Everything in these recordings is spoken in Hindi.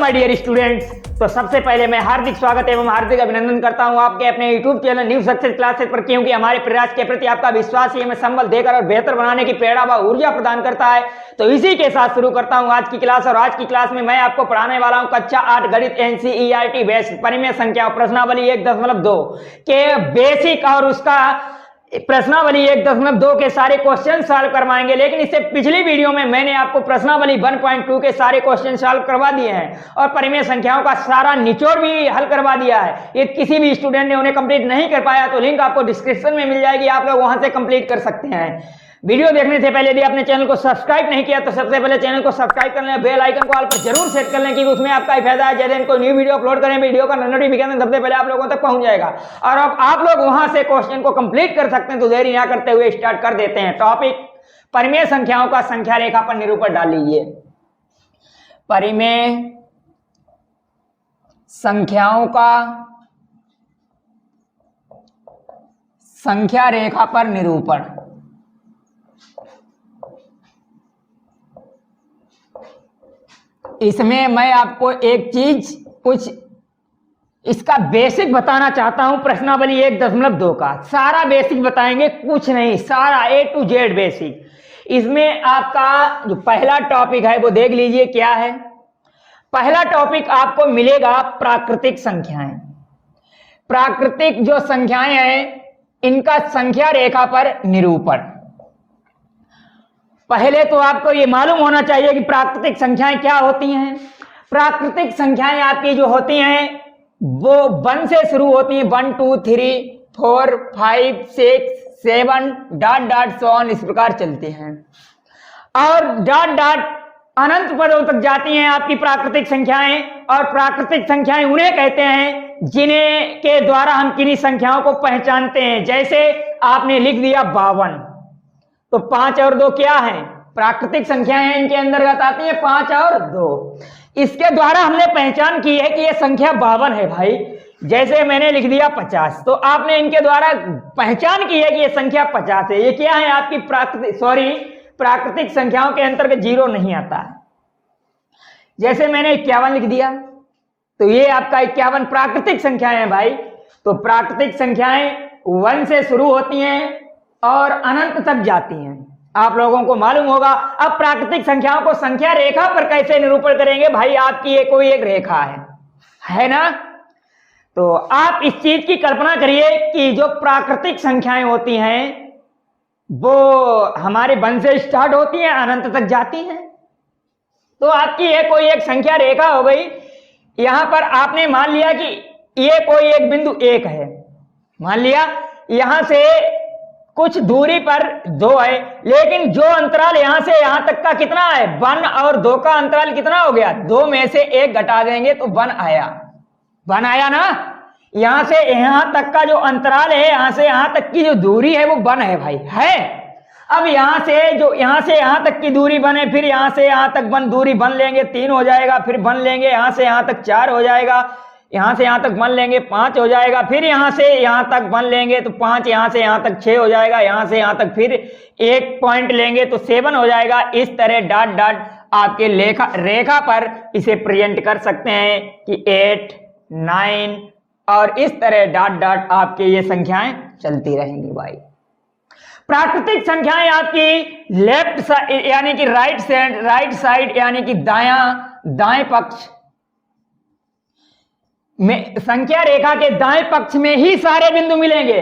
माय डियर स्टूडेंट्स, तो सबसे पहले मैं हार्दिक स्वागत एवं हार्दिक अभिनंदन करता हूं आपके अपने YouTube channel new success classes पर, क्योंकि हमारे प्रयास के प्रति आपका विश्वास ही हमें संबल देकर और बेहतर बनाने की प्रेरणा व ऊर्जा प्रदान करता है। तो इसी के साथ शुरू करता हूं आज की क्लास। और आज की क्लास में मैं आपको पढ़ाने वाला हूं कक्षा 8 गणित NCERT बेसिक परिमेय संख्या प्रश्नावली 1.2 के बेसिक और उसका प्रश्नावली 1.2 के सारे क्वेश्चन सॉल्व करवाएंगे। लेकिन इससे पिछली वीडियो में मैंने आपको प्रश्नावली 1.2 के सारे क्वेश्चन सॉल्व करवा दिए हैं और परिमेय संख्याओं का सारा निचोड़ भी हल करवा दिया है। ये किसी भी स्टूडेंट ने उन्हें कंप्लीट नहीं कर पाया तो लिंक आपको डिस्क्रिप्शन में मिल जाएगी, आप लोग वहां से कंप्लीट कर सकते हैं। वीडियो देखने से पहले यदि आपने चैनल को सब्सक्राइब नहीं किया तो सबसे पहले चैनल को सब्सक्राइब कर लें, बेल आइकन को ऑल पर जरूर सेट कर लें, क्योंकि उसमें आपका ही फायदा है। जैसे कोई न्यू वीडियो अपलोड करें, वीडियो का नोटिफिकेशन सबसे पहले आप लोगों तक पहुंच जाएगा और अब आप लोग वहां से क्वेश्चन को कंप्लीट कर सकते हैं। तो देरी ना करते हुए स्टार्ट कर देते हैं। टॉपिक परिमेय संख्याओं का संख्या रेखा पर निरूपण डाल लीजिए। परिमेय संख्याओं का संख्या रेखा पर निरूपण। इसमें मैं आपको एक चीज कुछ इसका बेसिक बताना चाहता हूं। प्रश्नावली 1.2 का सारा बेसिक बताएंगे, कुछ नहीं, सारा A to Z बेसिक। इसमें आपका जो पहला टॉपिक है वो देख लीजिए क्या है। पहला टॉपिक आपको मिलेगा प्राकृतिक संख्याएं। प्राकृतिक जो संख्याएं हैं इनका संख्या रेखा पर निरूपण। पहले तो आपको ये मालूम होना चाहिए कि प्राकृतिक संख्याएं क्या होती हैं। प्राकृतिक संख्याएं आपकी जो होती हैं वो 1 से शुरू होती हैं, 1 2 3 4 5 6 7 डॉट डॉट सो ऑन, इस प्रकार चलती हैं और डॉट डॉट अनंत पदों तक जाती हैं आपकी प्राकृतिक संख्याएं। और प्राकृतिक संख्याएं उन्हें कहते हैं जिन्हें के द्वारा हम किन्हीं संख्याओं को पहचानते हैं। जैसे आपने लिख दिया 52, तो 5 और 2 क्या है? प्राकृतिक संख्याएं हैं, इनके अंतर्गत आती है 5 और 2। इसके द्वारा हमने पहचान की है कि यह संख्या 52 है भाई। जैसे मैंने लिख दिया 50, तो आपने इनके द्वारा पहचान की है कि यह संख्या 50 है। ये क्या है? आपकी प्राकृतिक संख्याओं के अंतर्गत 0 नहीं आता है। जैसे मैंने 51 लिख दिया, तो ये आपका 51 प्राकृतिक संख्याएं हैं भाई। तो प्राकृतिक संख्याएं 1 से शुरू होती हैं और अनंत तक जाती हैं, आप लोगों को मालूम होगा। अब प्राकृतिक संख्याओं को संख्या रेखा पर कैसे निरूपण करेंगे भाई? आपकी ये कोई एक रेखा है ना? तो आप इस चीज की कल्पना करिए कि जो प्राकृतिक संख्याएं होती हैं वो हमारे 1 से स्टार्ट होती हैं, अनंत तक जाती हैं। तो आपकी ये कोई एक संख्या रेखा हो गई। यहां पर आपने मान लिया कि ये कोई एक बिंदु 1 है, मान लिया यहां से कुछ दूरी पर 2 है, लेकिन जो अंतराल यहां से यहां तक का कितना है? 1 और 2 का अंतराल कितना हो गया? 2 में से 1 घटा देंगे तो 1 आया। 1 आया ना? यहां से यहां तक का जो अंतराल है, यहां से यहां तक की जो दूरी है वो 1 है भाई, है। अब यहां से यहां तक की दूरी 1 है, फिर यहां से यहां तक 1 दूरी 1 लेंगे 3 हो जाएगा, फिर 1 लेंगे यहां से यहां तक 4 हो जाएगा, यहां से यहां तक 1 लेंगे 5 हो जाएगा, फिर यहां से यहां तक 1 लेंगे तो 5, यहां से यहां तक 6 हो जाएगा, यहां से यहां तक फिर 1 पॉइंट लेंगे तो 7 हो जाएगा। इस तरह डॉट डॉट आपके रेखा पर इसे प्रेजेंट कर सकते हैं कि 8 9 और इस तरह डॉट डॉट आपके ये संख्याएं चलती रहेंगी भाई। प्राकृतिक संख्याएं आपकी लेफ्ट साइड यानी कि राइट साइड यानी कि दाएं पक्ष में, संख्या रेखा के दाएं पक्ष में ही सारे बिंदु मिलेंगे।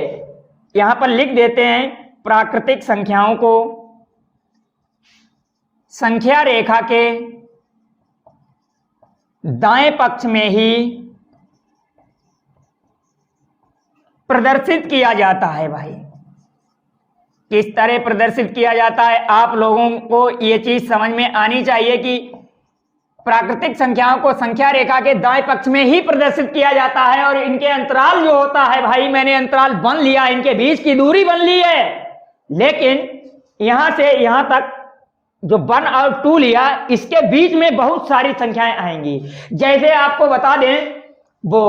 यहां पर लिख देते हैं प्राकृतिक संख्याओं को संख्या रेखा के दाएं पक्ष में ही प्रदर्शित किया जाता है भाई। किस तरह प्रदर्शित किया जाता है? आप लोगों को यह चीज समझ में आनी चाहिए कि प्राकृतिक संख्याओं को संख्या रेखा के दाएं पक्ष में ही प्रदर्शित किया जाता है और इनके अंतराल जो होता है भाई, मैंने अंतराल 1 लिया, इनके बीच की दूरी 1 ली है, लेकिन यहां से यहां तक जो 1 और 2 लिया, इसके बीच में बहुत सारी संख्याएं आएंगी। जैसे आपको बता दें वो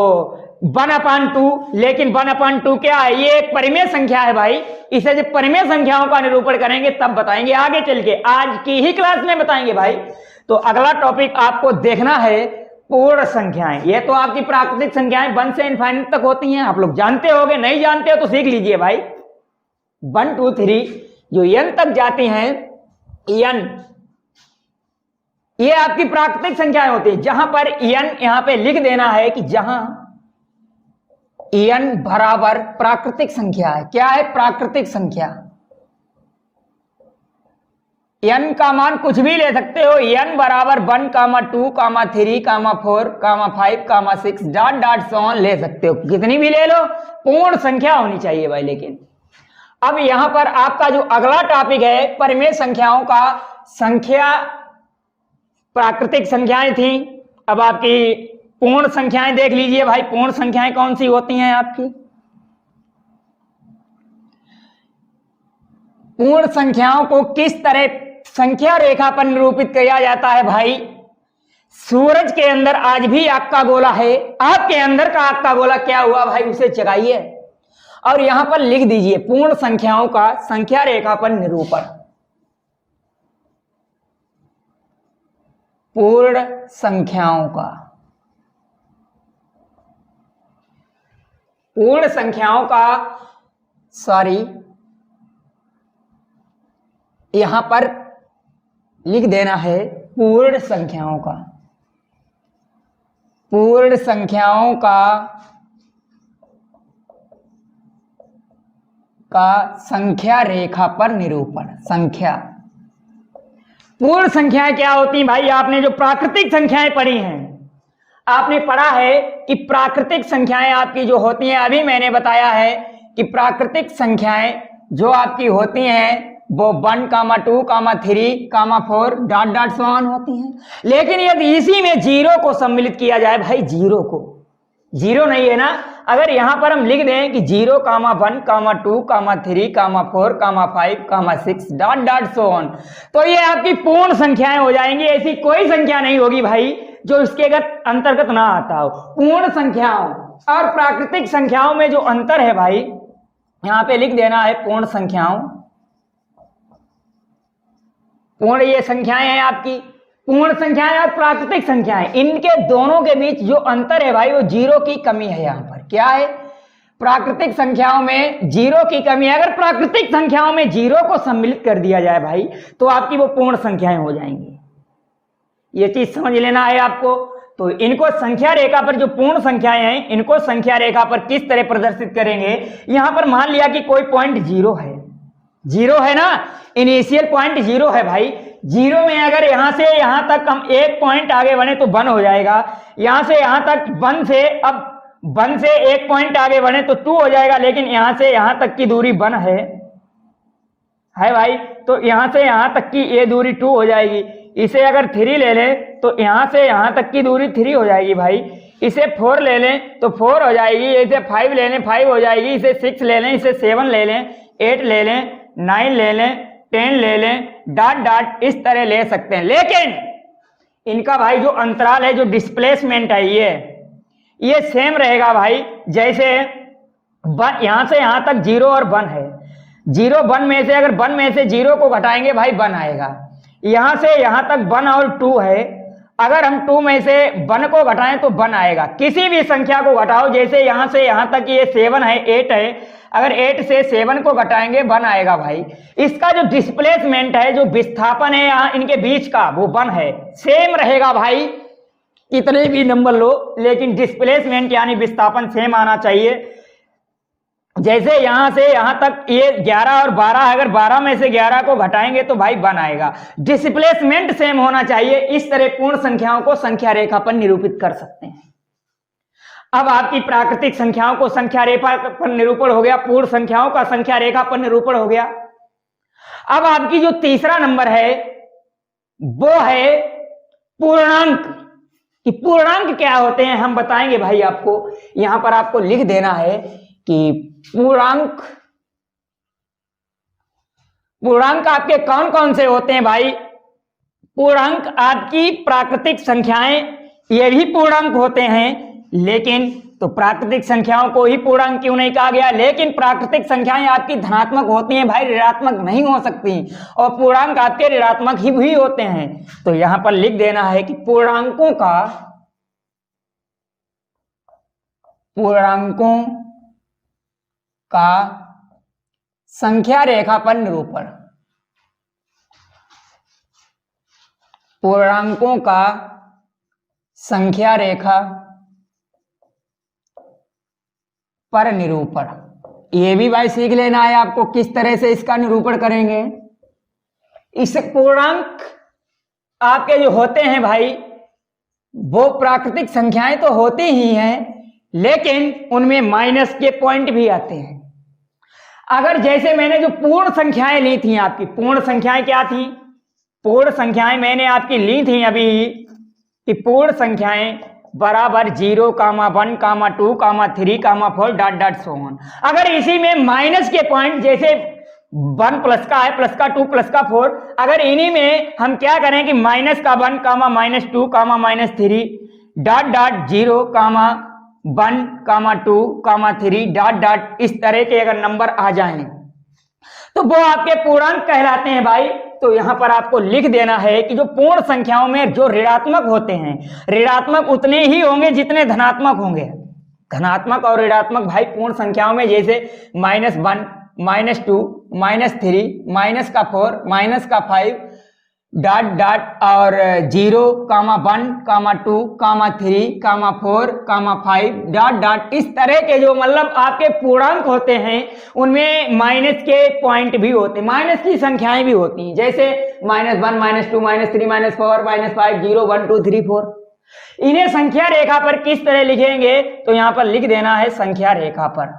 1/2, लेकिन 1/2 क्या है? ये एक परिमेय संख्या है भाई। इसे जब परिमेय संख्याओं का निरूपण करेंगे तब बताएंगे, आगे चल के आज की ही क्लास में बताएंगे भाई। तो अगला टॉपिक आपको देखना है पूर्ण संख्याएं। ये तो आपकी प्राकृतिक संख्याएं 1 से इनफाइनाइट तक होती हैं, आप लोग जानते होंगे, नहीं जानते हो तो सीख लीजिए भाई। 1 2 3 जो n तक जाती हैं, n ये आपकी प्राकृतिक संख्याएं होती है। जहां पर n यहां पे लिख देना है कि जहां n बराबर प्राकृतिक संख्या है। क्या है? प्राकृतिक संख्या। n का मान कुछ भी ले सकते हो, n बराबर 1, 2, 3, 4, 5, 6 डॉट सो ऑन ले सकते हो, कितनी भी ले लो, पूर्ण संख्या होनी चाहिए भाई। लेकिन अब यहां पर आपका जो अगला टॉपिक है, परिमेय संख्याओं का। संख्या प्राकृतिक संख्याएं थी, अब आपकी पूर्ण संख्याएं देख लीजिए भाई। पूर्ण संख्याएं कौन सी होती हैं आपकी? पूर्ण संख्याओं को किस तरह संख्या रेखा पर निरूपित किया जाता है भाई? सूरज के अंदर आज भी आग का गोला है, आपके अंदर का आग का गोला क्या हुआ भाई, उसे जगाइए और यहां पर लिख दीजिए पूर्ण संख्याओं का संख्या रेखा पर निरूपण। पूर्ण संख्याओं का, पूर्ण संख्याओं का, सॉरी यहां पर लिख देना है पूर्ण संख्याओं का। पूर्ण संख्याओं का संख्या रेखा पर निरूपण। संख्या, पूर्ण संख्याएं क्या होती हैं भाई? आपने जो प्राकृतिक संख्याएं पढ़ी हैं, आपने पढ़ा है कि प्राकृतिक संख्याएं आपकी जो होती हैं, अभी मैंने बताया है कि प्राकृतिक संख्याएं जो आपकी होती हैं वो 1, 2, 3, 4 डॉट सो ऑन होती हैं। लेकिन यदि इसी में जीरो को सम्मिलित किया जाए भाई, जीरो को, जीरो नहीं है ना, अगर यहां पर हम लिख दें कि 0, 1, 2, 3, 4, 5, 6 डॉट सो ऑन, तो ये आपकी पूर्ण संख्याएं हो जाएंगी। ऐसी कोई संख्या नहीं होगी भाई जो इसके अंतर्गत ना आता हो। पूर्ण संख्याओं और प्राकृतिक संख्याओं में जो अंतर है भाई, यहां पे लिख देना है पूर्ण संख्याओं। पूर्ण ये संख्याएं हैं आपकी, पूर्ण संख्याएं और प्राकृतिक संख्याएं, इनके दोनों के बीच जो अंतर है भाई वो जीरो की कमी है। यहां पर क्या है? प्राकृतिक संख्याओं में जीरो की कमी है। अगर प्राकृतिक संख्याओं में जीरो को सम्मिलित कर दिया जाए भाई, तो आपकी वो पूर्ण संख्याएं हो जाएंगी। ये चीज समझ लेना है आपको। तो इनको संख्या रेखा पर, जो पूर्ण संख्याएं हैं, इनको संख्या रेखा पर किस तरह प्रदर्शित करेंगे? यहां पर मान लिया कि कोई पॉइंट जीरो है, जीरो है ना, इनिशियल पॉइंट जीरो है भाई। जीरो में अगर यहां से यहां तक हम एक पॉइंट आगे बढ़े तो 1 हो जाएगा। यहां से यहां तक 1 से, अब 1 से एक पॉइंट आगे बढ़े तो 2 हो जाएगा। लेकिन यहां से यहां तक की दूरी 1 है भाई, तो यहां से यहां तक की ये दूरी 2 हो जाएगी। इसे अगर 3 ले लें तो यहां से यहां तक की दूरी 3 हो जाएगी भाई। इसे 4 ले लें तो 4 हो जाएगी। इसे 5 ले लें 5 हो जाएगी। इसे 6 ले लें, इसे 7 ले लें, 8 ले लें, 9 ले लें, 10 ले लें, डॉट इस तरह ले सकते हैं। लेकिन इनका भाई जो अंतराल है, जो डिस्प्लेसमेंट है, ये सेम रहेगा भाई। जैसे यहां से यहां तक 0 और 1 है, 0 1 में से, अगर 1 में से 0 को घटाएंगे भाई 1 आएगा। यहां से यहां तक 1 और 2 है, अगर हम 2 में से 1 को घटाएं तो 1 आएगा। किसी भी संख्या को घटाओ, जैसे यहां से यहां तक ये 7 है, 8 है, अगर 8 से 7 को घटाएंगे 1 आएगा भाई। इसका जो डिस्प्लेसमेंट है, जो विस्थापन है यहां इनके बीच का, वो 1 है। सेम रहेगा भाई, कितने भी नंबर लो, लेकिन डिस्प्लेसमेंट यानी विस्थापन सेम आना चाहिए। जैसे यहां से यहां तक ये 11 और 12, अगर 12 में से 11 को घटाएंगे तो भाई 1 आएगा। डिस्प्लेसमेंट सेम होना चाहिए। इस तरह पूर्ण संख्याओं को संख्या रेखा पर निरूपित कर सकते हैं। अब आपकी प्राकृतिक संख्याओं को संख्या रेखा पर निरूपण हो गया, पूर्ण संख्याओं का संख्या रेखा पर निरूपण हो गया। अब आपकी जो तीसरा नंबर है वो है पूर्णांक। कि पूर्णांक क्या होते हैं हम बताएंगे भाई आपको। यहां पर आपको लिख देना है कि पूर्णांक आपके कौन कौन से होते हैं भाई। पूर्णांक आपकी प्राकृतिक संख्याएं, ये भी पूर्णांक होते हैं। लेकिन तो प्राकृतिक संख्याओं को ही पूर्णांक क्यों नहीं कहा गया? लेकिन प्राकृतिक संख्याएं आपकी धनात्मक होती हैं भाई, ऋणात्मक नहीं हो सकती, और पूर्णांक आपके ऋणात्मक ही होते हैं। तो यहां पर लिख देना है कि पूर्णांकों का पूर्णांकों का संख्या रेखा पर निरूपण। पूर्णांकों का संख्या रेखा पर निरूपण। ये भी भाई सीख लेना है आपको किस तरह से इसका निरूपण करेंगे। इस पूर्णांक आपके जो होते हैं भाई वो प्राकृतिक संख्याएं तो होती ही हैं, लेकिन उनमें माइनस के पॉइंट भी आते हैं। अगर जैसे मैंने जो पूर्ण संख्याएं ली थी, आपकी पूर्ण संख्याएं क्या थी? पूर्ण संख्याएं मैंने आपकी ली थी अभी कि पूर्ण संख्याएं बराबर 0, 1, 2, 3, 4 डॉट डॉट सो ऑन। अगर इसी में माइनस के पॉइंट जैसे 1 प्लस का है, प्लस का 2, प्लस का 4, अगर इन्हीं में हम क्या करें कि माइनस का 1, -2, -3 डॉट डॉट 0, 1, 2, 3 डॉट डॉट इस तरह के अगर नंबर आ जाएं तो वो आपके पूर्णांक कहलाते हैं भाई। तो यहां पर आपको लिख देना है कि जो पूर्ण संख्याओं में जो ऋणात्मक होते हैं, ऋणात्मक उतने ही होंगे जितने धनात्मक होंगे। धनात्मक और ऋणात्मक भाई पूर्ण संख्याओं में जैसे -1, -2, -3, -4, -5 डॉट डॉट और 0, 1, 2, 3, 4, 5 डॉट डॉट इस तरह के जो मतलब आपके पूर्णांक होते हैं उनमें माइनस के पॉइंट भी होते हैं, माइनस की संख्याएं भी होती हैं, जैसे -1, -2, -3, -4, -5, 0, 1, 2, 3, 4। इन्हें संख्या रेखा पर किस तरह लिखेंगे? तो यहां पर लिख देना है संख्या रेखा पर।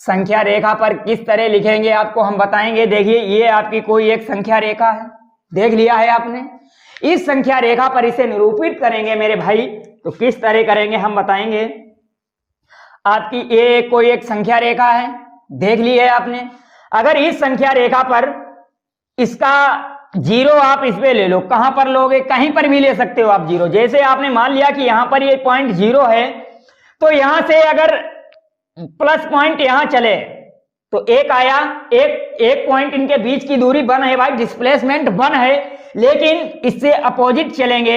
संख्या रेखा पर किस तरह लिखेंगे आपको हम बताएंगे। देखिए ये आपकी कोई एक संख्या रेखा है, देख लिया है आपने। इस संख्या रेखा पर इसे निरूपित करेंगे मेरे भाई, तो किस तरह करेंगे हम बताएंगे। आपकी ये कोई एक संख्या रेखा है, देख ली है आपने। अगर इस संख्या रेखा पर इसका 0 आप इस पे ले लो, कहां पर लोगे? कहीं पर भी ले सकते हो आप 0। जैसे आपने मान लिया कि यहां पर ये पॉइंट 0 है, तो यहां से अगर प्लस पॉइंट यहां चले तो एक आया, एक पॉइंट इनके बीच की दूरी 1 है भाई, डिस्प्लेसमेंट 1 है, लेकिन इससे अपोजिट चलेंगे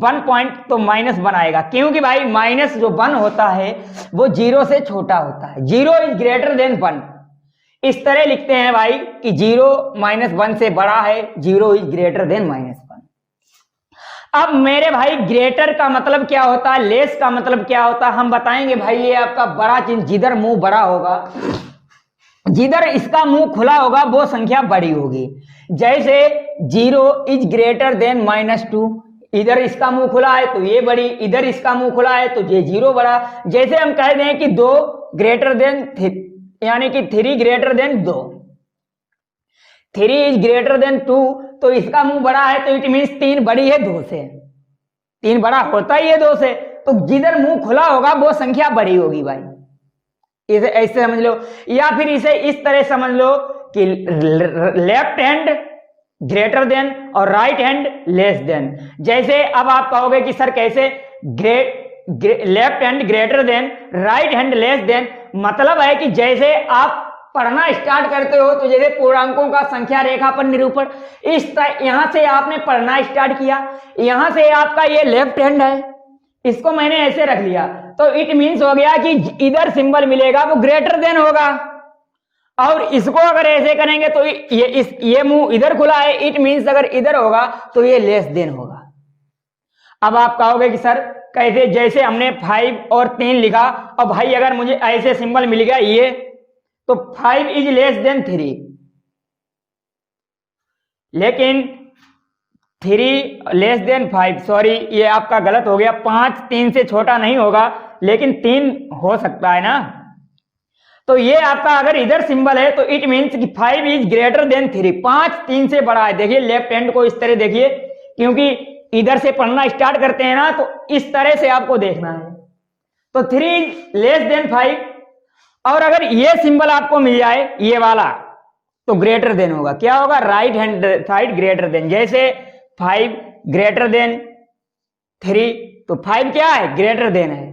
1 पॉइंट तो -1 आएगा, क्योंकि भाई माइनस जो 1 होता है वो 0 से छोटा होता है। 0 इज ग्रेटर देन 1। इस तरह लिखते हैं भाई कि 0 -1 से बड़ा है, 0 इज ग्रेटर देन -1। अब मेरे भाई ग्रेटर का मतलब क्या होता है, लेस का मतलब क्या होता है हम बताएंगे भाई। ये आपका बड़ा चिन्ह, जिधर मुंह बड़ा होगा, जिधर इसका मुंह खुला होगा वो संख्या बड़ी होगी। जैसे 0 इज ग्रेटर देन -2, इधर इसका मुंह खुला है तो ये बड़ी, इधर इसका मुंह खुला है तो ये 0 बड़ा। जैसे हम कह दें कि 2 ग्रेटर देन 3, यानी कि 3 greater than 2, 3 is greater than 2, तो इसका मुंह बड़ा है तो इट मीन्स 3 बड़ी है 2 से। 3 बड़ा होता ही है 2 से, तो जिधर मुंह खुला होगा वो संख्या बड़ी होगी भाई। इसे ऐसे समझ लो, या फिर इसे इस तरह समझ लो कि लेफ्ट हैंड ग्रेटर देन और राइट हैंड लेस देन। जैसे अब आप कहोगे कि सर कैसे, left hand greater than, right hand less than, मतलब है कि जैसे आप पढ़ना स्टार्ट करते हो तो जैसे पूर्णांकों का संख्या रेखा पर निरूपण, इस यहां से आपने पढ़ना स्टार्ट किया, यहां से आपका ये लेफ्ट हैंड है, इसको मैंने ऐसे रख लिया, तो इट मीन्स हो गया कि इधर सिंबल मिलेगा वो ग्रेटर देन होगा, और इसको अगर ऐसे करेंगे तो ये मुंह इधर खुला है, इट मीन्स अगर इधर होगा तो ये लेस देन होगा। अब आप कहोगे कि सर कैसे, जैसे हमने 5 और 3 लिखा, और भाई अगर मुझे ऐसे सिंबल मिल गया ये, तो 5 इज लेस देन 3, लेकिन 3 लेस देन 5, सॉरी ये आपका गलत हो गया, 5 3 से छोटा नहीं होगा, लेकिन 3 हो सकता है ना। तो ये आपका अगर इधर सिंबल है तो इट मीन्स कि 5 इज ग्रेटर देन 3, 5 3 से बड़ा है। देखिए लेफ्ट हैंड को इस तरह देखिए, क्योंकि इधर से पढ़ना स्टार्ट करते हैं ना, तो इस तरह से आपको देखना है। तो 3 इज लेस देन 5, और अगर ये सिंबल आपको मिल जाए ये वाला, तो ग्रेटर देन होगा। क्या होगा? Right hand side greater than. जैसे 5 ग्रेटर देन 3, तो 5 क्या है? ग्रेटर देन है।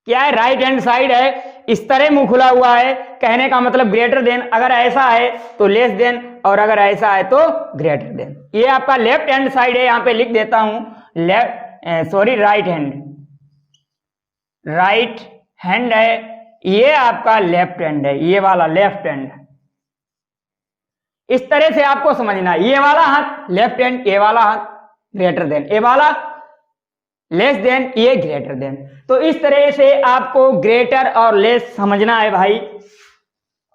क्या है? राइट हैंड साइड है, इस तरह मुंह खुला हुआ है, कहने का मतलब ग्रेटर देन। अगर ऐसा है तो लेस देन, और अगर ऐसा है तो ग्रेटर देन। ये आपका लेफ्ट हैंड साइड है, यहां पे लिख देता हूं left, sorry right hand, right hand है, ये आपका लेफ्ट हैंड है, ये वाला लेफ्ट हैंड। इस तरह से आपको समझना, ये वाला हाथ लेफ्ट हैंड, ये वाला हाथ ग्रेटर देन, ये वाला लेस देन, ये ग्रेटर देन। तो इस तरह से आपको ग्रेटर और लेस समझना है भाई।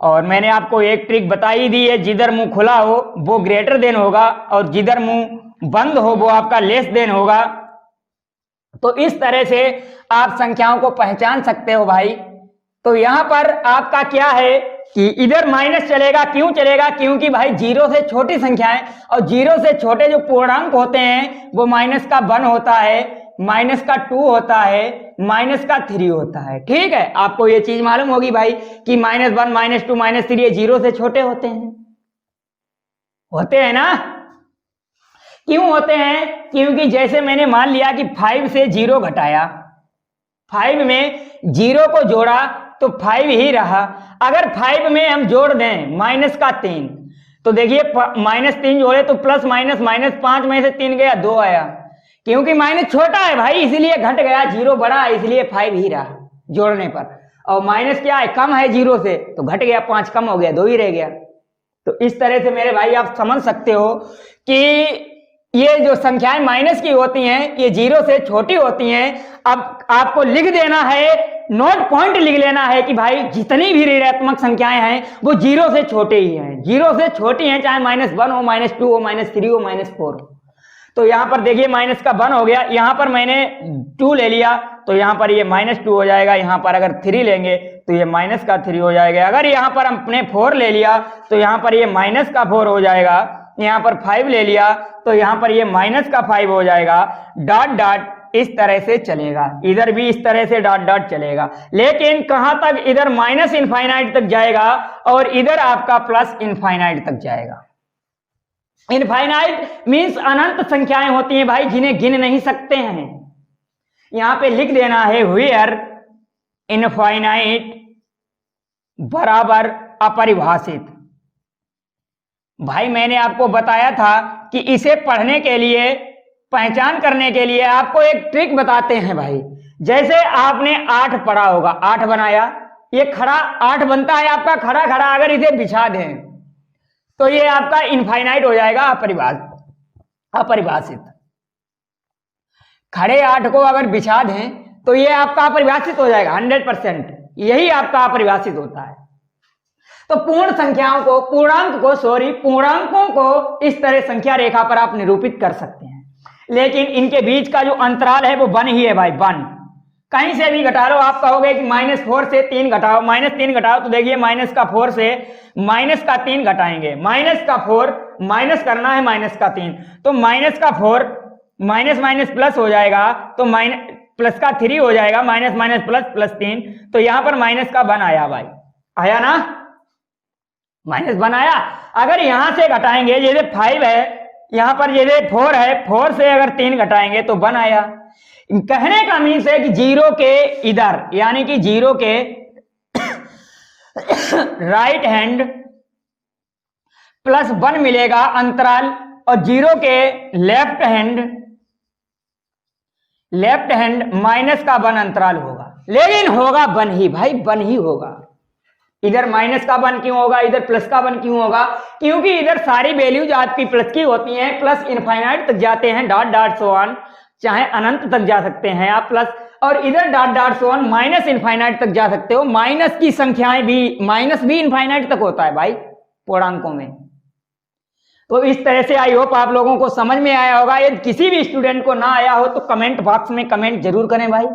और मैंने आपको एक ट्रिक बताई दी है, जिधर मुंह खुला हो वो ग्रेटर देन होगा और जिधर मुंह बंद हो वो आपका लेस देन होगा। तो इस तरह से आप संख्याओं को पहचान सकते हो भाई। तो यहां पर आपका क्या है कि इधर माइनस चलेगा, क्यों चलेगा? क्योंकि भाई जीरो से छोटी संख्याएं और जीरो से छोटे जो पूर्णांक होते हैं वो माइनस का 1 होता है, माइनस का 2 होता है, माइनस का 3 होता है। ठीक है, आपको ये चीज मालूम होगी भाई कि -1, -2, -3 ये जीरो से छोटे होते हैं ना। क्यों होते हैं? क्योंकि जैसे मैंने मान लिया कि 5 से 0 घटाया, 5 में 0 को जोड़ा तो 5 ही रहा। अगर 5 में हम जोड़ दें माइनस का 3, तो देखिए -3 जोड़े तो प्लस माइनस, -5 में से 3 गया, 2 आया। क्योंकि माइनस छोटा है भाई इसलिए घट गया, 0 बड़ा है इसलिए 5 ही रहा जोड़ने पर। और माइनस क्या है? कम है 0 से तो घट गया, 5 कम हो गया, 2 ही रह गया। तो इस तरह से मेरे भाई आप समझ सकते हो कि ये जो संख्याएं माइनस की होती हैं ये 0 से छोटी होती हैं। अब आपको लिख देना है, नोट पॉइंट लिख लेना है कि भाई जितनी भी ऋणात्मक संख्याएं हैं वो 0 से छोटे ही हैं, 0 से छोटी हैं, चाहे -1 हो, -2 हो, -3 हो, -4 हो। तो यहां पर देखिए माइनस का 1 हो गया, यहां पर मैंने 2 ले लिया तो यहां पर ये -2 हो जाएगा। यहां पर अगर 3 लेंगे तो ये माइनस का 3 हो जाएगा। अगर यहां पर हमने 4 ले लिया तो यहां पर ये माइनस का 4 हो जाएगा। यहां पर 5 ले लिया तो यहां पर ये माइनस का 5 हो जाएगा। डॉट डॉट इस तरह से चलेगा, इधर भी इस तरह से डॉट डॉट चलेगा। लेकिन कहां तक? इधर माइनस इनफाइनाइट तक जाएगा और इधर आपका प्लस इनफाइनाइट तक जाएगा। इनफाइनाइट मींस अनंत संख्याएं होती हैं भाई जिन्हें गिन नहीं सकते हैं। यहां पे लिख देना है वेयर इनफाइनाइट बराबर अपरिभाषित। भाई मैंने आपको बताया था कि इसे पढ़ने के लिए, पहचान करने के लिए आपको एक ट्रिक बताते हैं भाई। जैसे आपने 8 पढ़ा होगा, 8 बनाया, ये खड़ा 8 बनता है आपका खड़ा खड़ा। अगर इसे बिछा दें तो ये आपका इनफाइनाइट हो जाएगा, अपरिभाषित। खड़े 8 को अगर बिछा दें तो ये आपका अपरिभाषित हो जाएगा 100%। यही आपका अपरिभाषित होता है। तो पूर्ण संख्याओं को, पूर्णांकों को इस तरह संख्या रेखा पर आप निरूपित कर सकते हैं। लेकिन इनके बीच का जो अंतराल है वो 1 ही है भाई, 1। कहीं से भी घटा लो। आप कहोगे कि -4 से 3 घटाओ, -3 घटाओ, तो देखिए माइनस का 4 से माइनस का 3 घटाएंगे। माइनस का 4 माइनस करना है माइनस का 3, तो माइनस का 4 माइनस माइनस प्लस हो जाएगा, तो प्लस का 3 हो जाएगा, माइनस माइनस प्लस प्लस 3। तो यहां पर माइनस का 1 आया भाई, आया ना, -1 आया। अगर यहां से घटाएंगे, जैसे 5 है, यहां पर जैसे 4 है, 4 से अगर 3 घटाएंगे तो 1 आया। कहने का मीन्स है कि 0 के इधर, यानी कि 0 के राइट हैंड +1 मिलेगा अंतराल, और 0 के लेफ्ट हैंड माइनस का 1 अंतराल होगा। लेकिन होगा 1 ही भाई, 1 ही होगा। इधर माइनस का 1 क्यों होगा, इधर प्लस का 1 क्यों होगा? क्योंकि इधर सारी वैल्यूज आपकी प्लस की होती हैं, प्लस इनफाइनाइट तक जाते हैं, डॉट डॉट सो ऑन, चाहे अनंत तक जा सकते हैं आप प्लस, और इधर dot dot so on minus infinite तक जा सकते हो। माइनस की संख्याएं भी, माइनस भी इनफाइनाइट तक होता है भाई पूर्णांकों में। तो इस तरह से आई होप आप लोगों को समझ में आया होगा। यदि किसी भी स्टूडेंट को ना आया हो तो कमेंट बॉक्स में कमेंट जरूर करें भाई।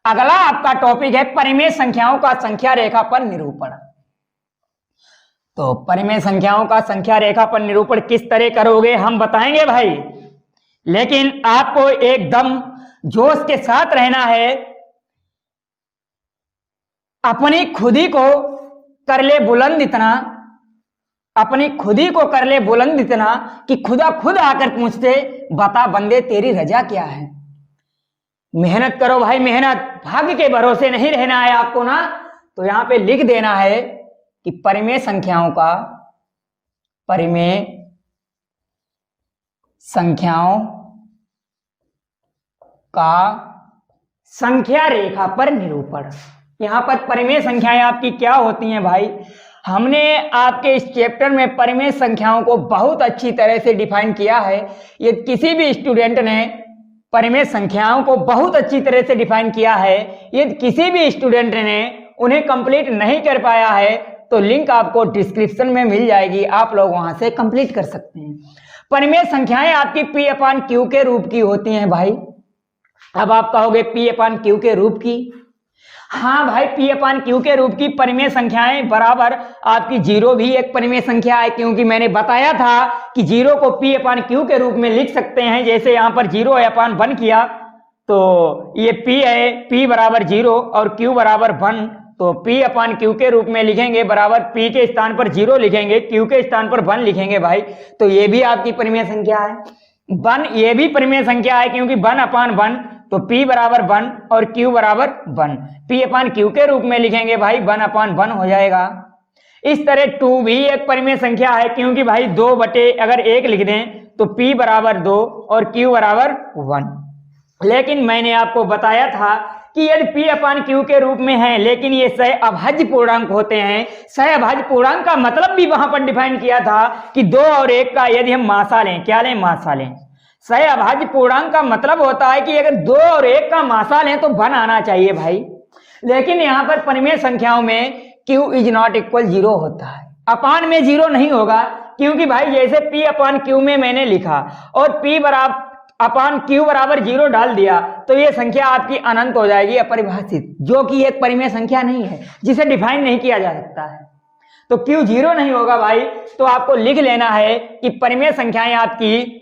अगला आपका टॉपिक है परिमेय संख्याओं का संख्या रेखा पर निरूपण। तो परिमेय संख्याओं का संख्या रेखा पर निरूपण किस तरह करोगे हम बताएंगे भाई, लेकिन आपको एकदम जोश के साथ रहना है। अपनी खुदी को कर ले बुलंद इतना, अपनी खुदी को कर ले बुलंद इतना कि खुदा खुद आकर पूछते, बता बंदे तेरी रजा क्या है। मेहनत करो भाई, मेहनत, भाग्य के भरोसे नहीं रहना है आपको ना। तो यहां पे लिख देना है कि परिमेय संख्याओं का संख्या रेखा पर निरूपण। यहाँ पर परिमेय संख्याएं आपकी क्या होती हैं भाई? हमने आपके इस चैप्टर में परिमेय संख्याओं को बहुत अच्छी तरह से डिफाइन किया है। ये किसी भी स्टूडेंट ने परिमेय संख्याओं को बहुत अच्छी तरह से डिफाइन किया है, ये किसी भी स्टूडेंट ने उन्हें कंप्लीट नहीं कर पाया है तो लिंक आपको डिस्क्रिप्शन में मिल जाएगी, आप लोग वहां से कंप्लीट कर सकते हैं। परिमेय संख्याएं आपकी P अपान Q के रूप की होती हैं भाई। अब आप कहोगे P अपान Q के रूप की? हाँ भाई, P अपान Q के रूप की परिमेय संख्याएं बराबर आपकी जीरो भी एक परिमेय संख्या है, क्योंकि मैंने बताया था कि जीरो को P अपान Q के रूप में लिख सकते हैं। जैसे यहाँ पर जीरो अपान 1 किया तो ये P है, P बराबर 0 और Q बराबर 1, तो P अपान Q के रूप में लिखेंगे बराबर P के स्थान पर 0 लिखेंगे, Q के स्थान पर 1 लिखेंगे भाई। तो ये भी आपकी परिमेय संख्या है। 1 ये भी परिमेय संख्या है, क्योंकि 1 अपान 1 तो P बराबर 1 और Q बराबर 1। P अपान Q के रूप में लिखेंगे भाई 1 अपान 1 हो जाएगा। इस तरह 2 भी एक परिमेय संख्या है, क्योंकि भाई 2 बटे अगर 1 लिख दें तो P बराबर 2 और Q बराबर 1। लेकिन मैंने आपको बताया था कि यदि P अपान Q के रूप में है लेकिन ये सह अभाज्य पूर्णांक होते हैं। सह अभाज्य पूर्णांक का मतलब भी वहां पर डिफाइन किया था कि 2 और 1 का यदि हम मासा लें, क्या लें? मासा लें। सह अभाज्य पूर्णांक का मतलब होता है कि अगर 2 और 1 का मासा लें तो 1 आना चाहिए भाई। लेकिन यहाँ पर परिमेय संख्याओं में Q इज नॉट इक्वल 0 होता है, अपान में 0 नहीं होगा, क्योंकि भाई जैसे P अपान Q में मैंने लिखा और P बराबर अपान Q बराबर 0 डाल दिया तो ये संख्या आपकी अनंत हो जाएगी, अपरिभाषित, जो कि एक परिमेय संख्या नहीं है, जिसे डिफाइन नहीं किया जा सकता है। तो Q 0 नहीं होगा भाई। तो आपको लिख लेना है कि परिमेय संख्याएं आपकी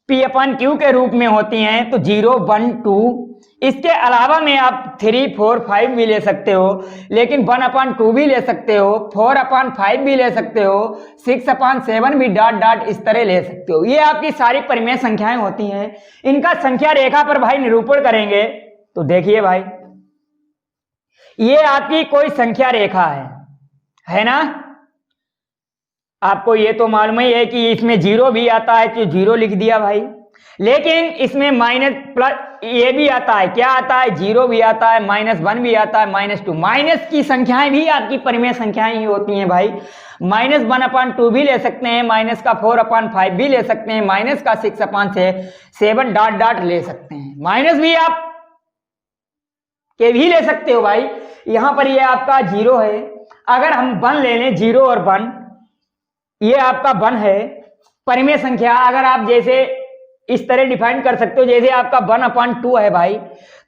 P अपान Q के रूप में होती हैं, तो 0 1 2। इसके अलावा में आप 3 4 5 भी ले सकते हो, लेकिन 1 अपान 2 भी ले सकते हो, 4 अपान 5 भी ले सकते हो, 6 अपान 7 भी डॉट डॉट इस तरह ले सकते हो। ये आपकी सारी परिमेय संख्याएं होती हैं। इनका संख्या रेखा पर भाई निरूपण करेंगे तो देखिए भाई, ये आपकी कोई संख्या रेखा है ना? आपको ये तो मालूम ही है कि इसमें 0 भी आता है तो 0 लिख दिया भाई, लेकिन इसमें माइनस प्लस ये भी आता है, क्या आता है? 0 भी आता है, -1 भी आता है, -2। माइनस की संख्याएं भी आपकी परिमेय संख्याएं ही होती हैं भाई। -1 अपान 2 भी ले सकते हैं, माइनस का 4 अपान 5 भी ले सकते हैं, माइनस का 6 अपान 7 डॉट डॉट ले सकते हैं। माइनस भी आप के भी ले सकते हो भाई। यहां पर ये आपका 0 है, अगर हम 1 ले लें, 0 और 1, ये आपका 1 है परिमेय संख्या। अगर आप जैसे इस तरह डिफाइन कर सकते हो, जैसे आपका 1 अपान 2 है भाई,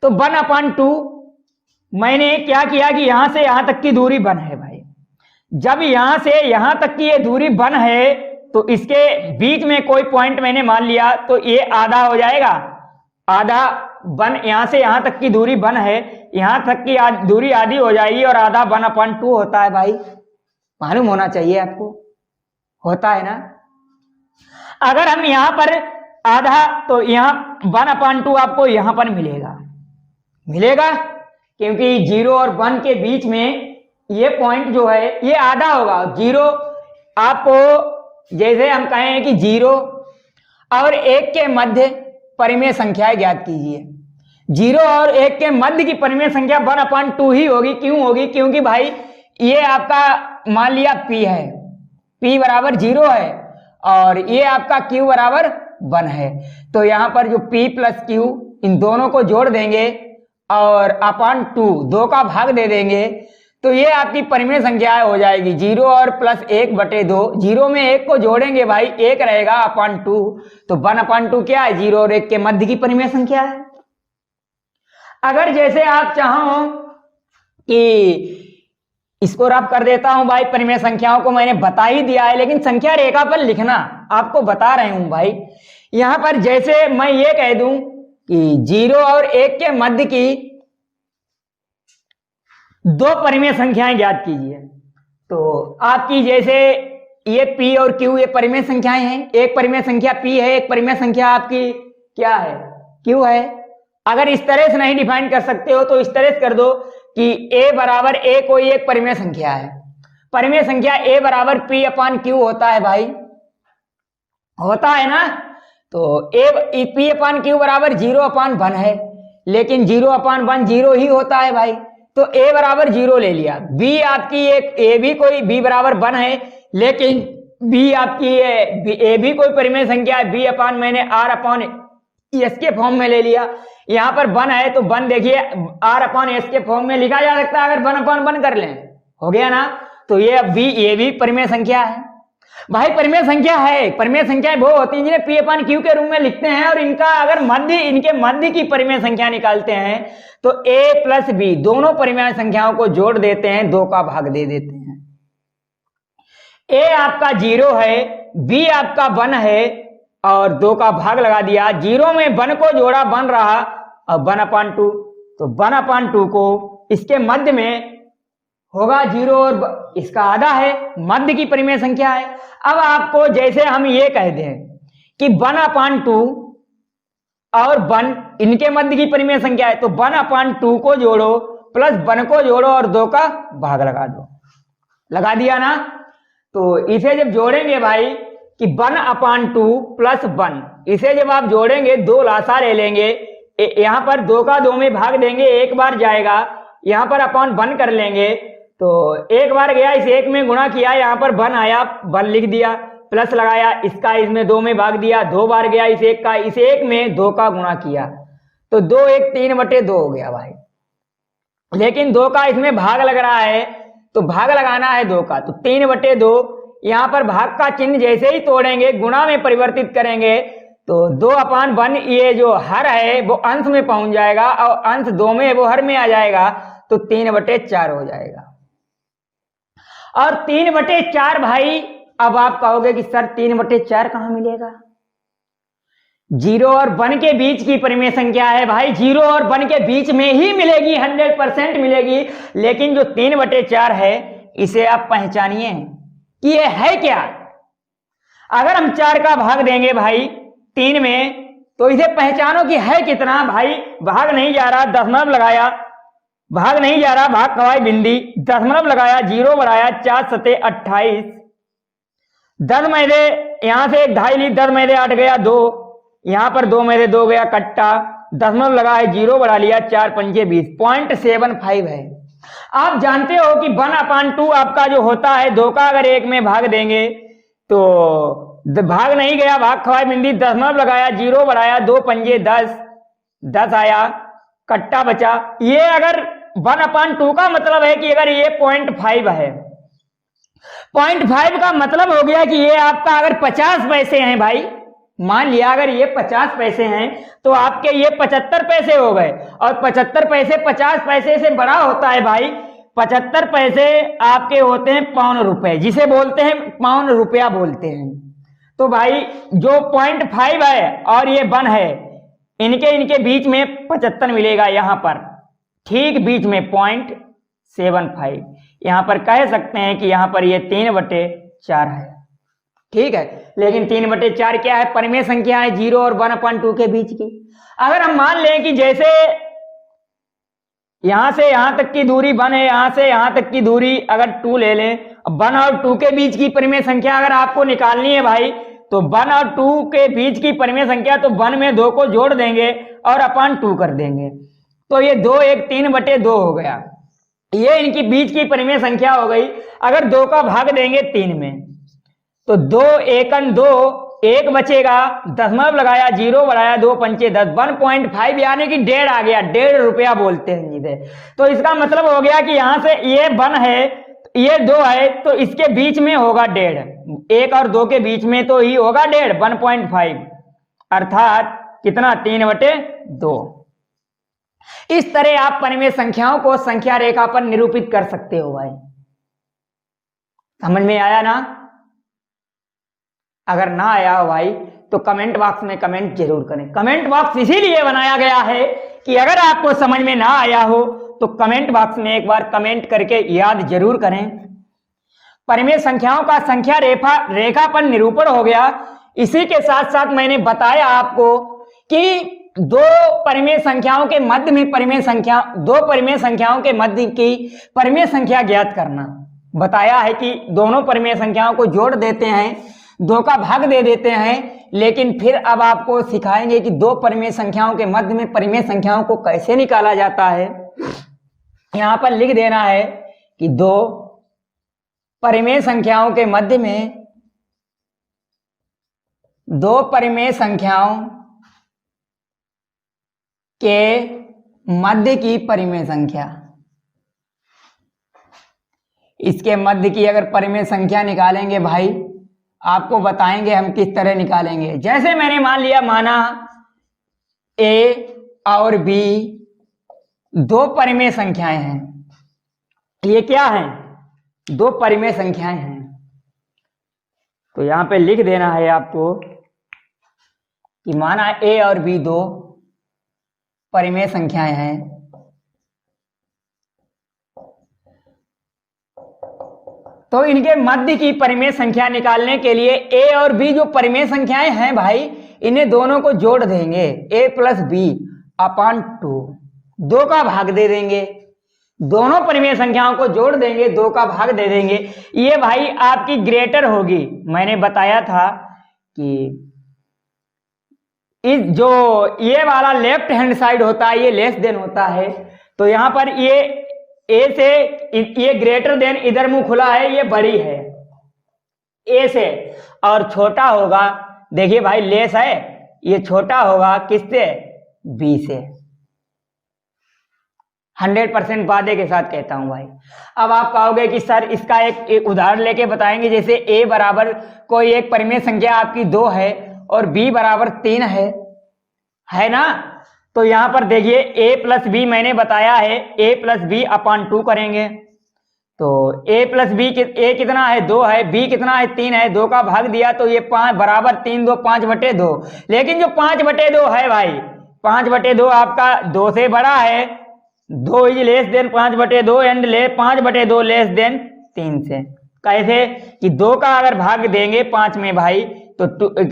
तो 1 अपान 2 मैंने क्या किया कि यहां से यहां तक की दूरी 1 है भाई। जब यहां से यहां तक की ये दूरी 1 है तो इसके बीच में कोई पॉइंट मैंने मान लिया तो ये आधा हो जाएगा, आधा 1, यहां से यहां तक की दूरी 1 है, यहां तक की दूरी आधी हो जाएगी और आधा 1 अपान 2 होता है भाई। मालूम होना चाहिए आपको, होता है ना? अगर हम यहां पर आधा, तो यहां 1 अपान 2 आपको यहां पर मिलेगा, क्योंकि 0 और 1 के बीच में ये पॉइंट जो है ये आधा होगा। 0 आपको जैसे हम कहें कि 0 और 1 के मध्य परिमेय संख्याएं ज्ञात कीजिए। 0 और 1 के मध्य की परिमेय संख्या 1 अपान 2 ही होगी। क्यों होगी? क्योंकि भाई ये आपका मान लिया P है, P बराबर 0 है और ये आपका Q बराबर 1 है, तो यहां पर जो P प्लस Q इन दोनों को जोड़ देंगे और अपान 2 2 का भाग दे देंगे, तो ये आपकी परिमेय संख्या हो जाएगी 0 और प्लस 1 बटे 2। 0 में 1 को जोड़ेंगे भाई, 1 रहेगा अपान 2, तो 1 अपान 2 क्या है? 0 और 1 के मध्य की परिमेय संख्या है। अगर जैसे आप चाहो कि इसको रफ कर देता हूं भाई, परिमेय संख्याओं को मैंने बता ही दिया है, लेकिन संख्या रेखा पर लिखना आपको बता रहे हूं भाई। यहां पर जैसे मैं ये कह दूं कि 0 और 1 के मध्य की 2 परिमेय संख्याएं ज्ञात कीजिए, तो आपकी जैसे ये P और Q ये परिमेय संख्याएं हैं। एक परिमेय संख्या P है, एक परिमेय संख्या आपकी क्या है? Q है। अगर इस तरह से नहीं डिफाइन कर सकते हो तो इस तरह से कर दो कि A बराबर A कोई एक परिमेय संख्या है। परिमेय संख्या A बराबर P अपान Q होता है भाई, होता है ना? तो P अपान Q बराबर 0 अपान 1 है। लेकिन 0/1 जीरो ही होता है भाई, तो a बराबर 0 ले लिया। b आपकी एक a भी कोई b बराबर 1 है, लेकिन b आपकी a भी कोई परिमेय संख्या है, b मैंने r/s के फॉर्म में ले लिया। यहाँ पर 1 है तो 1 देखिए r/s के फॉर्म में लिखा जा सकता है, अगर 1/1 कर लें, हो गया ना। तो ये भी परिमेय संख्या है भाई, परिमेय संख्या है। परिमेय संख्याएं वो होती हैं जिन्हें p/q के रूप में लिखते हैं, और इनका अगर इनके मध्य की परिमेय संख्या निकालते हैं तो a प्लस b दोनों परिमेय संख्याओं को जोड़ देते हैं, 2 का भाग दे देते हैं। a आपका 0 है, b आपका 1 है, और 2 का भाग लगा दिया। 0 में 1 को जोड़ा, 1 रहा, और 1/2, तो 1/2 को इसके मध्य में होगा 0, और इसका आधा है, मध्य की परिमेय संख्या है। अब आपको जैसे हम ये कह दें कि 1/2 और 1 इनके मध्य की परिमेय संख्या है, तो 1/2 को जोड़ो प्लस 1 को जोड़ो और 2 का भाग लगा दो। लगा दिया ना। तो इसे जब जोड़ेंगे भाई कि 1/2 प्लस 1, इसे जब आप जोड़ेंगे 2 लासा ले लेंगे, यहां पर 2 का 2 में भाग देंगे, एक बार जाएगा, यहां पर अपॉन 1 कर लेंगे, तो एक बार गया, इस 1 में गुणा किया, यहां पर 1 आया, 1 लिख दिया, प्लस लगाया, इसका इसमें 2 में भाग दिया, 2 बार गया इस 1 का, इस 1 में 2 का गुणा किया, तो 2 1 3/2 हो गया भाई। लेकिन 2 का इसमें भाग लग रहा है, तो भाग लगाना है 2 का, तो 3/2, यहां पर भाग का चिन्ह जैसे ही तोड़ेंगे, गुणा में परिवर्तित करेंगे, तो 2/1 ये जो हर है वो अंश में पहुंच जाएगा, और अंश 2 में वो हर में आ जाएगा, तो 3/4 हो जाएगा। और 3/4 भाई, अब आप कहोगे कि सर 3/4 कहां मिलेगा? 0 और 1 के बीच की परिमेय संख्या है भाई, 0 और 1 के बीच में ही मिलेगी, 100% मिलेगी। लेकिन जो 3/4 है, इसे आप पहचानिए कि ये है क्या। अगर हम 4 का भाग देंगे भाई 3 में, तो इसे पहचानो कि है कितना भाई। भाग नहीं जा रहा, दशमलव लगाया, भाग नहीं जा रहा, भाग कवाई बिंदी, दशमलव लगाया, 0 बढ़ाया, 4 सते 28, 10 में से यहां से 2.5 ली, 10 में से 8 गया 2, यहां पर 2 में से 2 गया कट्टा, दशमलव लगा है, 0 बढ़ा लिया, 4 पंजे 20, 0.75 है। आप जानते हो कि 1/2 आपका जो होता है, 2 का अगर 1 में भाग देंगे तो भाग नहीं गया, भाग खवाई बिंदी, दशमलव लगाया, 0 बढ़ाया, 2 पंजे 10, 10 आया, कट्टा बचा। ये अगर 1/2 का मतलब है कि अगर ये 0.5 है, 0.5 का मतलब हो गया कि ये आपका अगर 50 पैसे हैं भाई, मान लिया अगर ये 50 पैसे हैं, तो आपके ये 75 पैसे हो गए, और 75 पैसे 50 पैसे से बड़ा होता है भाई। 75 पैसे आपके होते हैं पौन रुपए, जिसे बोलते हैं पौन रुपया बोलते हैं। तो भाई जो 0.5 है और ये 1 है, इनके बीच में 75 मिलेगा, यहां पर ठीक बीच में 0.75। यहां पर कह सकते हैं कि यहां पर ये 3/4 है, ठीक है। लेकिन 3/4 क्या है? परिमेय संख्या है 0 और 1/2 के बीच की। अगर हम मान लें कि जैसे यहां से यहां तक की दूरी 1 है, यहां से यहां तक की दूरी अगर 2 ले लें, 1 और 2 के बीच की परिमेय संख्या अगर आपको निकालनी है भाई, तो 1 और 2 के बीच की परिमेय संख्या, तो 1 में 2 को जोड़ देंगे और अपन 2 कर देंगे, तो ये 2 1 3/2 हो गया। ये इनकी बीच की परिमेय संख्या हो गई। अगर 2 का भाग देंगे 3 में, तो 2 1 2, 1 बचेगा, दशमलव लगाया, 0 बढ़ाया, 2 पंचे 10, 1.5 यानी कि 1.5 आ गया, 1.5 रुपया बोलते हैं जिसे। तो इसका मतलब हो गया कि यहां से ये 1 है, ये 2 है, तो इसके बीच में होगा 1.5, 1 और 2 के बीच में तो ही होगा 1.5, 1.5 अर्थात कितना? 3/2। इस तरह आप परिमेय संख्याओं को संख्या रेखा पर निरूपित कर सकते हो भाई। समझ में आया ना? अगर ना आया हो भाई तो कमेंट बॉक्स में कमेंट जरूर करें। कमेंट बॉक्स इसीलिए बनाया गया है कि अगर आपको समझ में ना आया हो तो कमेंट बॉक्स में एक बार कमेंट करके याद जरूर करें। परिमेय संख्याओं का संख्या रेखा पर निरूपण हो गया। इसी के साथ साथ मैंने बताया आपको कि दो परिमेय संख्याओं के मध्य में दो परिमेय संख्याओं के मध्य की परिमेय संख्या ज्ञात करना। बताया है कि दोनों परिमेय संख्याओं को जोड़ देते हैं, 2 का भाग दे देते हैं, लेकिन फिर अब आपको सिखाएंगे कि दो परिमेय संख्याओं के मध्य में परिमेय संख्याओं को कैसे निकाला जाता है। यहां पर लिख देना है कि दो परिमेय संख्याओं के मध्य में, दो परिमेय संख्याओं के मध्य की परिमेय संख्या, इसके मध्य की अगर परिमेय संख्या निकालेंगे भाई, आपको बताएंगे हम किस तरह निकालेंगे। जैसे मैंने मान लिया, माना ए और बी दो परिमेय संख्याएं हैं। ये क्या है? दो परिमेय संख्याएं हैं। तो यहां पे लिख देना है आपको कि माना ए और बी दो परिमेय संख्याएं हैं। तो इनके मध्य की परिमेय संख्या निकालने के लिए ए और बी जो परिमेय संख्याएं हैं भाई, इन्हें दोनों को जोड़ देंगे। ए प्लस बी अपॉन 2, 2 का भाग दे देंगे। दोनों परिमेय संख्याओं को जोड़ देंगे, 2 का भाग दे देंगे। ये भाई आपकी ग्रेटर होगी। मैंने बताया था कि इस जो ये वाला लेफ्ट हैंड साइड होता है, ये लेस देन होता है। तो यहां पर ये ए से, ये ग्रेटर देन इधर मुंह खुला है, ये बड़ी है ए से, और छोटा होगा, देखिए भाई लेस है, ये छोटा होगा किससे? बी से। 100% वादे के साथ कहता हूं भाई। अब आप कहोगे कि सर इसका एक उदाहरण लेके बताएंगे, जैसे ए बराबर कोई एक परिमेय संख्या आपकी 2 है और बी बराबर 3 है ना। तो यहां पर देखिए a प्लस बी मैंने बताया है, a प्लस बी अपॉन 2 करेंगे। तो a प्लस बी, a कितना है? 2 है, b कितना है? 3 है, 2 का भाग दिया तो ये 5 बराबर 3 2 5/2। लेकिन जो 5/2 है भाई, 5/2 आपका 2 से बड़ा है, 2 is less than 5/2 and 5/2 less than 3 से। कैसे? कि 2 का अगर भाग देंगे 5 में भाई, तो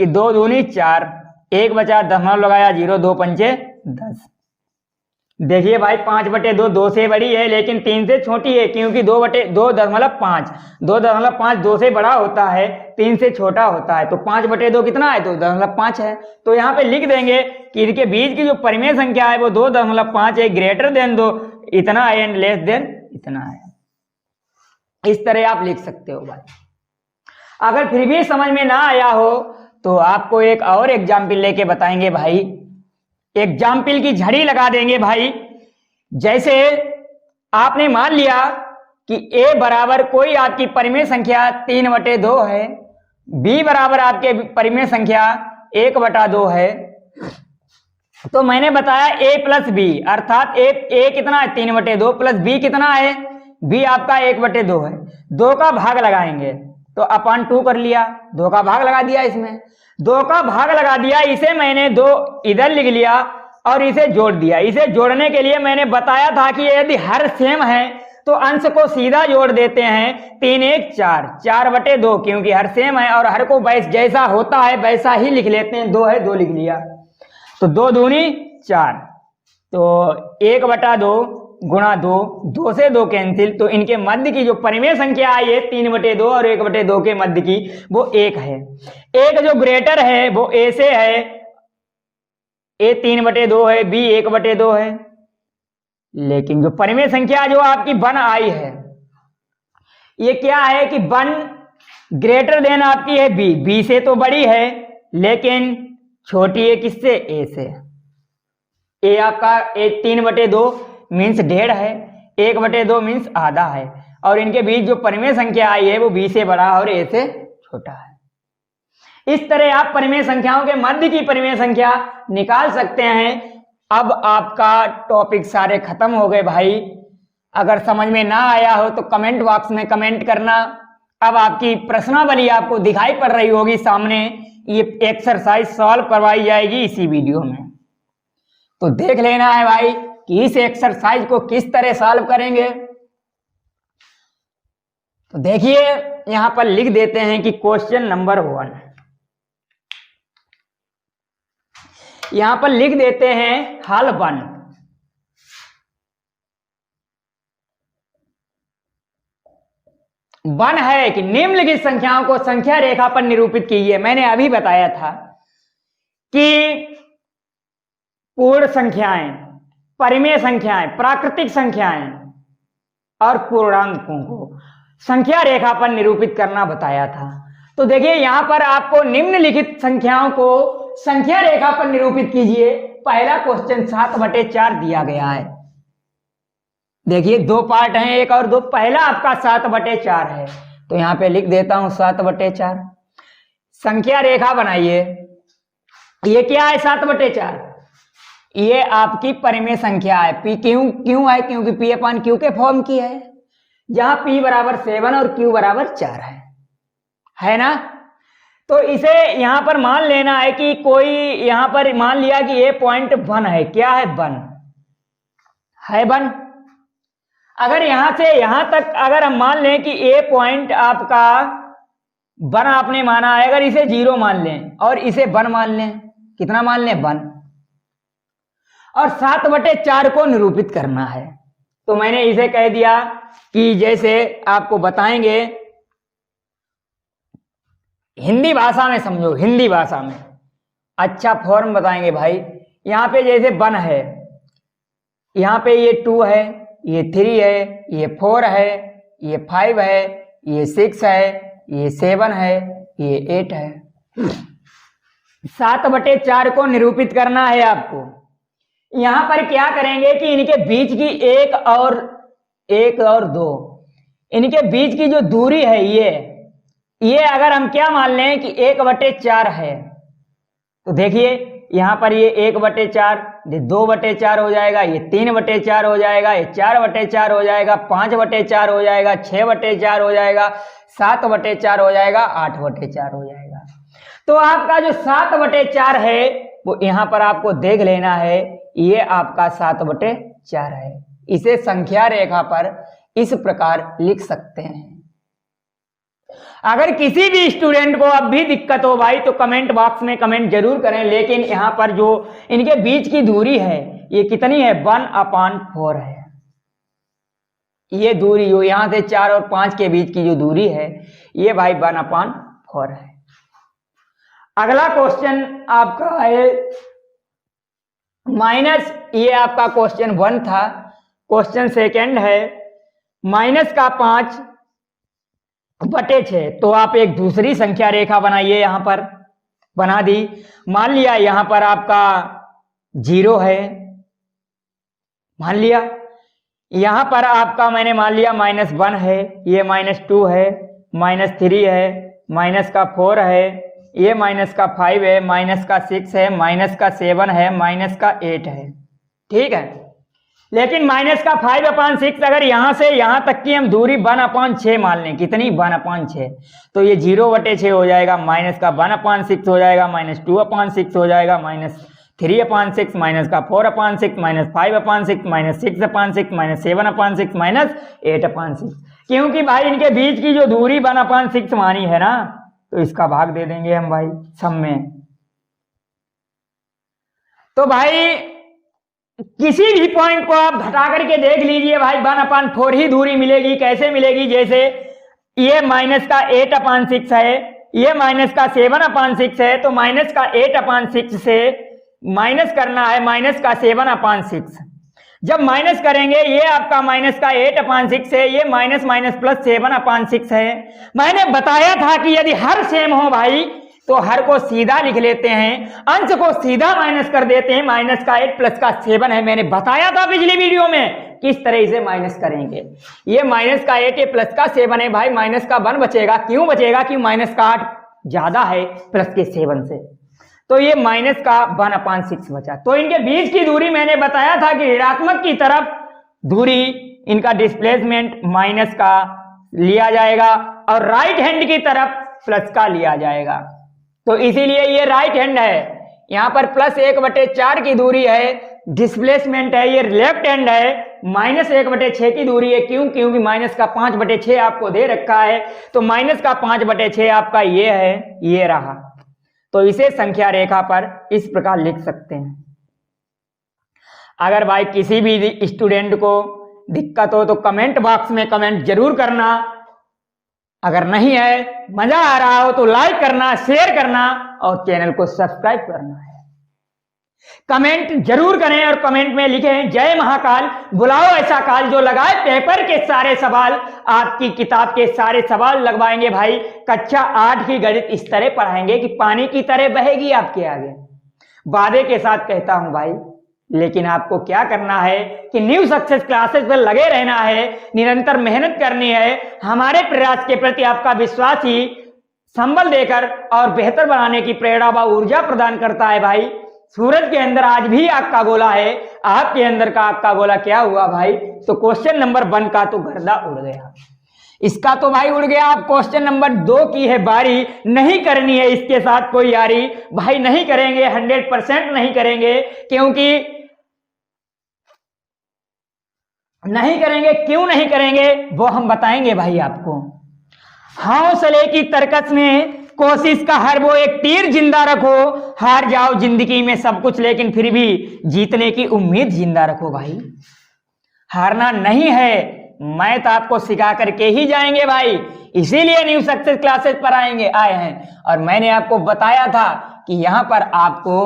2 दूनी 4, 1 बचा, दशमलव लगाया 0, 2 पंचे 10। देखिए भाई 5/2 2 से बड़ी है लेकिन 3 से छोटी है, क्योंकि 2.5 2 से बड़ा होता है, 3 से छोटा होता है। तो 5/2 कितना है? 2.5 है। तो यहाँ पे लिख देंगे कि इनके बीच की जो परिमेय संख्या है वो 2.5 है, ग्रेटर देन 2 इतना है एंड लेस देन इतना है। इस तरह आप लिख सकते हो भाई। अगर फिर भी समझ में ना आया हो तो आपको एक और एग्जाम्पल लेके बताएंगे भाई। एग्जाम्पल की झड़ी लगा देंगे भाई। जैसे आपने मान लिया कि a बराबर कोई आपकी परिमेय संख्या 3/2 है, b बराबर आपके परिमेय संख्या 1/2 है। तो मैंने बताया a प्लस बी, अर्थात a कितना है? 3/2 प्लस b कितना है? b आपका 1/2 है। 2 का भाग लगाएंगे तो अपॉन 2 कर लिया, 2 का भाग लगा दिया इसमें, 2 का भाग लगा दिया, इसे मैंने 2 इधर लिख लिया और इसे जोड़ दिया। इसे जोड़ने के लिए मैंने बताया था कि यदि हर सेम है तो अंश को सीधा जोड़ देते हैं। 3 1 4, 4/2, क्योंकि हर सेम है और हर को जैसा होता है वैसा ही लिख लेते हैं। 2 है, 2 लिख लिया, तो 2 दूनी 4, तो 1/2 गुणा 2, 2 से 2 कैंसिल। तो इनके मध्य की जो परिमेय संख्या आई है 3/2 और 1/2 के मध्य की, वो 1 है। एक जो ग्रेटर है वो a से है, a 3/2 है, b 1/2 है। लेकिन जो परिमेय संख्या जो आपकी 1 आई है, ये क्या है कि 1 ग्रेटर देन आपकी है b से तो बड़ी है लेकिन छोटी है किससे? a से। a आपका 3/2 मीन्स 1.5 है, 1/2 मीन्स आधा है, और इनके बीच जो परिमेय संख्या आई है वो b से बड़ा और a से छोटा है। इस तरह आप परिमेय संख्याओं के मध्य की परिमेय संख्या निकाल सकते हैं। अब आपका टॉपिक सारे खत्म हो गए भाई। अगर समझ में ना आया हो तो कमेंट बॉक्स में कमेंट करना। अब आपकी प्रश्नावली आपको दिखाई पड़ रही होगी सामने, ये एक्सरसाइज सॉल्व करवाई जाएगी इसी वीडियो में। तो देख लेना है भाई कि इस एक्सरसाइज को किस तरह सॉल्व करेंगे। तो देखिए यहां पर लिख देते हैं कि क्वेश्चन नंबर 1, यहां पर लिख देते हैं हल 1। वन है कि निम्नलिखित संख्याओं को संख्या रेखा पर निरूपित कीजिए। मैंने अभी बताया था कि पूर्ण संख्याएं, परिमेय संख्याएं, प्राकृतिक संख्याएं और पूर्णांकों को संख्या रेखा पर निरूपित करना बताया था। तो देखिए यहां पर आपको निम्नलिखित संख्याओं को संख्या रेखा पर निरूपित कीजिए। पहला क्वेश्चन 7/4 दिया गया है। देखिए दो पार्ट हैं, एक और दो। पहला आपका 7/4 है, तो यहां पे लिख देता हूं 7/4। संख्या रेखा बनाइए। ये क्या है 7/4? ये आपकी परिमेय संख्या है। पी क्यों है? क्योंकि P/Q के फॉर्म की है, जहां P = 7 और Q = 4 है ना। तो इसे यहां पर मान लेना है कि कोई यहां पर मान लिया कि ये पॉइंट 1 है। क्या है? 1 है। 1 अगर यहां से यहां तक अगर हम मान लें कि ये पॉइंट आपका 1 आपने माना है, अगर इसे 0 मान लें और इसे 1 मान लें, कितना मान लें? 1। और 7/4 को निरूपित करना है, तो मैंने इसे कह दिया कि जैसे आपको बताएंगे हिंदी भाषा में, समझो हिंदी भाषा में अच्छा फॉर्म बताएंगे भाई। यहां पे जैसे 1 है, यहां पे ये 2 है, ये 3 है, ये 4 है, ये 5 है, ये 6 है, ये 7 है, ये 8 है। 7/4 को निरूपित करना है आपको। यहां पर क्या करेंगे कि इनके बीच की 1 और 2, इनके बीच की जो दूरी है ये अगर हम क्या मान लें कि 1/4 है, तो देखिए यहां पर ये 1/4, ये 2/4 हो जाएगा, ये 3/4 हो जाएगा, ये 4/4 हो जाएगा, 5/4 हो जाएगा, 6/4 हो जाएगा, 7/4 हो जाएगा, 8/4 हो जाएगा। तो आपका जो 7/4 है वो यहां पर आपको देख लेना है, ये आपका 7/4 है। इसे संख्या रेखा पर इस प्रकार लिख सकते हैं। अगर किसी भी स्टूडेंट को अब भी दिक्कत हो भाई तो कमेंट बॉक्स में कमेंट जरूर करें, लेकिन यहां पर जो इनके बीच की दूरी है ये कितनी है? 1/4 है। ये दूरी जो यहां से 4 और 5 के बीच की जो दूरी है ये भाई 1/4 है। अगला क्वेश्चन आपका है माइनस, ये आपका क्वेश्चन 1 था। क्वेश्चन सेकंड है -5/6। तो आप एक दूसरी संख्या रेखा बनाइए। यहां पर बना दी। मान लिया यहां पर आपका 0 है, मान लिया। यहां पर आपका मैंने मान लिया -1 है, ये -2 है, -3 है, -4 है, ये -5 है, -6 है, -7 है, -8 है। ठीक है, लेकिन -5/6 अगर यहां से यहां तक की हम दूरी 1/6 मान लें, कितनी? 1/6, तो ये 0/6 हो जाएगा, -1/6 हो जाएगा, -2/6 हो जाएगा, -3/6, -4/6, -5/6, -6/6, -7/6, -8/6। क्योंकि भाई इनके बीच की जो दूरी 1/6 मानी है ना, तो इसका भाग दे देंगे हम भाई सम में। तो भाई किसी भी पॉइंट को आप घटा करके देख लीजिए भाई 1/4 ही दूरी मिलेगी। कैसे मिलेगी? जैसे ये -8/6 है, ये -7/6 है, तो -8/6 से माइनस करना है -7/6। जब माइनस करेंगे ये आपका -8/6 है, ये -+7/6 है। मैंने बताया था कि यदि हर सेम हो भाई तो हर को सीधा लिख लेते हैं, अंश को सीधा माइनस कर देते हैं। -8 +7 है, मैंने बताया था पिछली वीडियो में किस तरह से माइनस करेंगे। ये -8 ये +7 है भाई, -1 बचेगा। क्यों बचेगा? कि -8 ज्यादा है +7 से, तो ये -1/6 बचा। तो इनके बीच की दूरी मैंने बताया था कि ऋणात्मक की तरफ दूरी इनका डिस्प्लेसमेंट माइनस का लिया जाएगा और राइट हैंड की तरफ प्लस का लिया जाएगा। तो इसीलिए ये राइट हैंड है। यहां पर +1/4 की दूरी है, डिस्प्लेसमेंट है, ये लेफ्ट हैंड है। -1/6 की दूरी है। क्यों? क्योंकि -5/6 आपको दे रखा है, तो -5/6 आपका ये है, ये रहा। तो इसे संख्या रेखा पर इस प्रकार लिख सकते हैं। अगर भाई किसी भी स्टूडेंट को दिक्कत हो तो कमेंट बॉक्स में कमेंट जरूर करना। अगर नहीं है, मजा आ रहा हो तो लाइक करना, शेयर करना और चैनल को सब्सक्राइब करना है। कमेंट जरूर करें और कमेंट में लिखें जय महाकाल, बुलाओ ऐसा काल जो लगाए पेपर के सारे सवाल, आपकी किताब के सारे सवाल लगवाएंगे भाई। कक्षा 8 की गणित इस तरह पढ़ाएंगे कि पानी की तरह बहेगी आपके आगे, वादे के साथ कहता हूं भाई। लेकिन आपको क्या करना है कि न्यू सक्सेस क्लासेस पर लगे रहना है, निरंतर मेहनत करनी है। हमारे प्रयास के प्रति आपका विश्वास ही संबल देकर और बेहतर बनाने की प्रेरणा व ऊर्जा प्रदान करता है भाई। सूरज के अंदर आज भी आग का गोला है, आपके अंदर का आग का गोला क्या हुआ भाई? तो क्वेश्चन नंबर 1 का तो गर्दा उड़ गया, इसका तो भाई उड़ गया। अब क्वेश्चन नंबर 2 की है बारी, नहीं करनी है इसके साथ कोई यारी भाई, नहीं करेंगे, 100% नहीं करेंगे। क्योंकि नहीं करेंगे, क्यों नहीं करेंगे वो हम बताएंगे भाई आपको। हौसले की तरकस में कोशिश का हर वो एक तीर जिंदा रखो, हार जाओ जिंदगी में सब कुछ लेकिन फिर भी जीतने की उम्मीद जिंदा रखो भाई। हारना नहीं है, मैथ आपको सिखा करके ही जाएंगे भाई, इसीलिए न्यू सक्सेस क्लासेस पर आए हैं। और मैंने आपको बताया था कि यहां पर आपको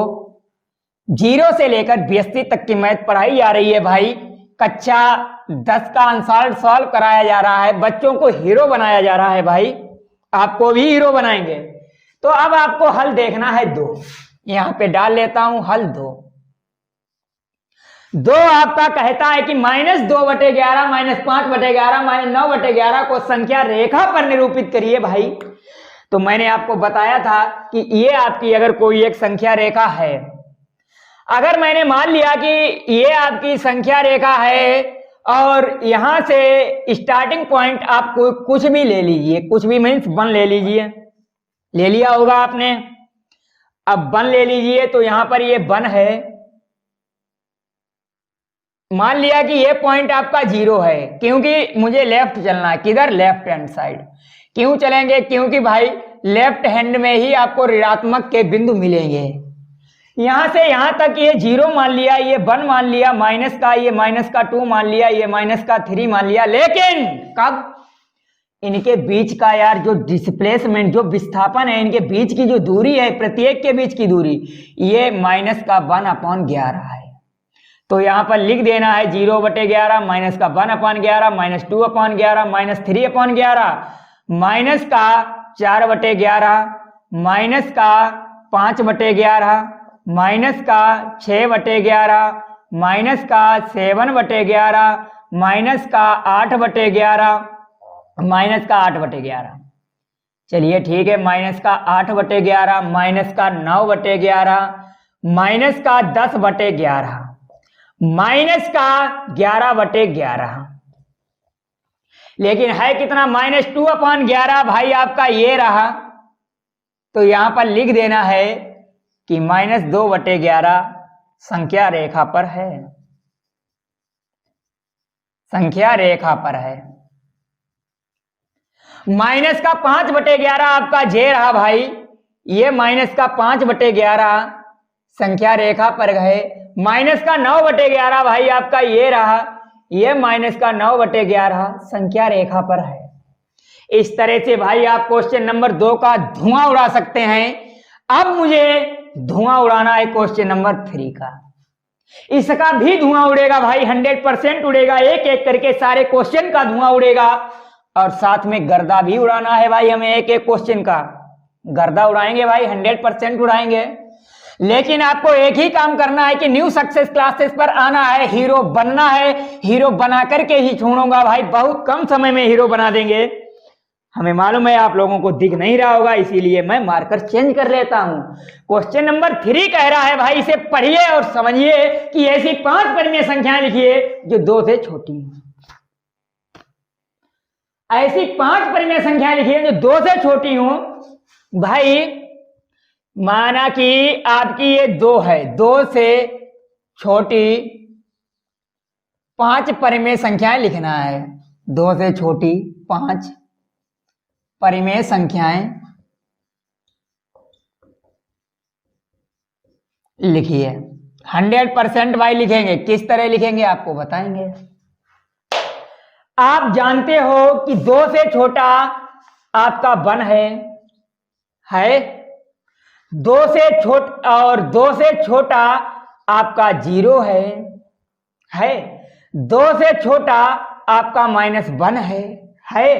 0 से लेकर 82 तक की मैथ पढ़ाई जा रही है भाई। कक्षा 10 का आंसर सॉल्व कराया जा रहा है, बच्चों को हीरो बनाया जा रहा है भाई, आपको भी हीरो बनाएंगे। तो अब आपको हल देखना है 2, यहां पे डाल लेता हूं हल 2। 2 आपका कहता है कि -2/11 -5/11 -9/11 को संख्या रेखा पर निरूपित करिए भाई। तो मैंने आपको बताया था कि ये आपकी अगर कोई एक संख्या रेखा है, अगर मैंने मान लिया कि ये आपकी संख्या रेखा है और यहां से स्टार्टिंग पॉइंट आप कुछ भी ले लीजिए, कुछ भी मीन्स 1 ले लीजिए, ले लिया होगा आपने। अब 1 ले लीजिए तो यहां पर ये 1 है, मान लिया कि ये पॉइंट आपका 0 है, क्योंकि मुझे लेफ्ट चलना है। किधर? Left hand side. क्यों चलेंगे? क्योंकि भाई लेफ्ट हैंड में ही आपको ऋणात्मक के बिंदु मिलेंगे। यहां से यहां तक ये 0 मान लिया, ये 1 मान लिया, माइनस का ये -2 मान लिया, ये -3 मान लिया। लेकिन कब? इनके बीच का यार जो डिस्प्लेसमेंट, जो विस्थापन है, इनके बीच की जो दूरी है, प्रत्येक के बीच की दूरी, ये -1/11 है। तो यहां पर लिख देना है 0/11 -1/11 -2/11 -3/11 -4/11 -5/11 -6/11 -7/11 -8/11 -8/11। चलिए ठीक है, -8/11 -9/11 -10/11 -11/11। लेकिन है कितना? -2/11 भाई आपका ये रहा। तो यहां पर लिख देना है कि -2/11 संख्या रेखा पर है, संख्या रेखा पर है। -5/11 आपका जे रहा भाई, ये -5/11 संख्या रेखा पर गए। -9/11 भाई आपका ये रहा, ये -9/11 संख्या रेखा पर है। इस तरह से भाई आप क्वेश्चन नंबर 2 का धुआं उड़ा सकते हैं। अब मुझे धुआं उड़ाना है क्वेश्चन नंबर 3 का, इसका भी धुआं उड़ेगा भाई, 100% उड़ेगा, एक एक करके सारे क्वेश्चन का धुआं उड़ेगा। और साथ में गर्दा भी उड़ाना है भाई हमें, एक एक क्वेश्चन का गर्दा उड़ाएंगे भाई, 100% उड़ाएंगे। लेकिन आपको एक ही काम करना है कि न्यू सक्सेस क्लासेस पर आना है, हीरो बनना है, हीरो बना करके ही छोड़ूंगा भाई, बहुत कम समय में हीरो बना देंगे। हमें मालूम है आप लोगों को दिख नहीं रहा होगा, इसीलिए मैं मार्कर चेंज कर लेता हूं। क्वेश्चन नंबर 3 कह रहा है भाई, इसे पढ़िए और समझिए कि ऐसी 5 परिमेय संख्याएं लिखिए जो 2 से छोटी हैं। ऐसी 5 परिमेय संख्याएं लिखिए जो 2 से छोटी हो भाई। माना कि आपकी ये 2 है, 2 से छोटी 5 परिमेय संख्याएं लिखना है, 2 से छोटी 5 परिमेय संख्याएं लिखिए। 100% भाई लिखेंगे, किस तरह लिखेंगे आपको बताएंगे। आप जानते हो कि 2 से छोटा आपका 1 है 2 से छोटा और 2 से छोटा आपका 0 है। 2 से छोटा आपका -1 है।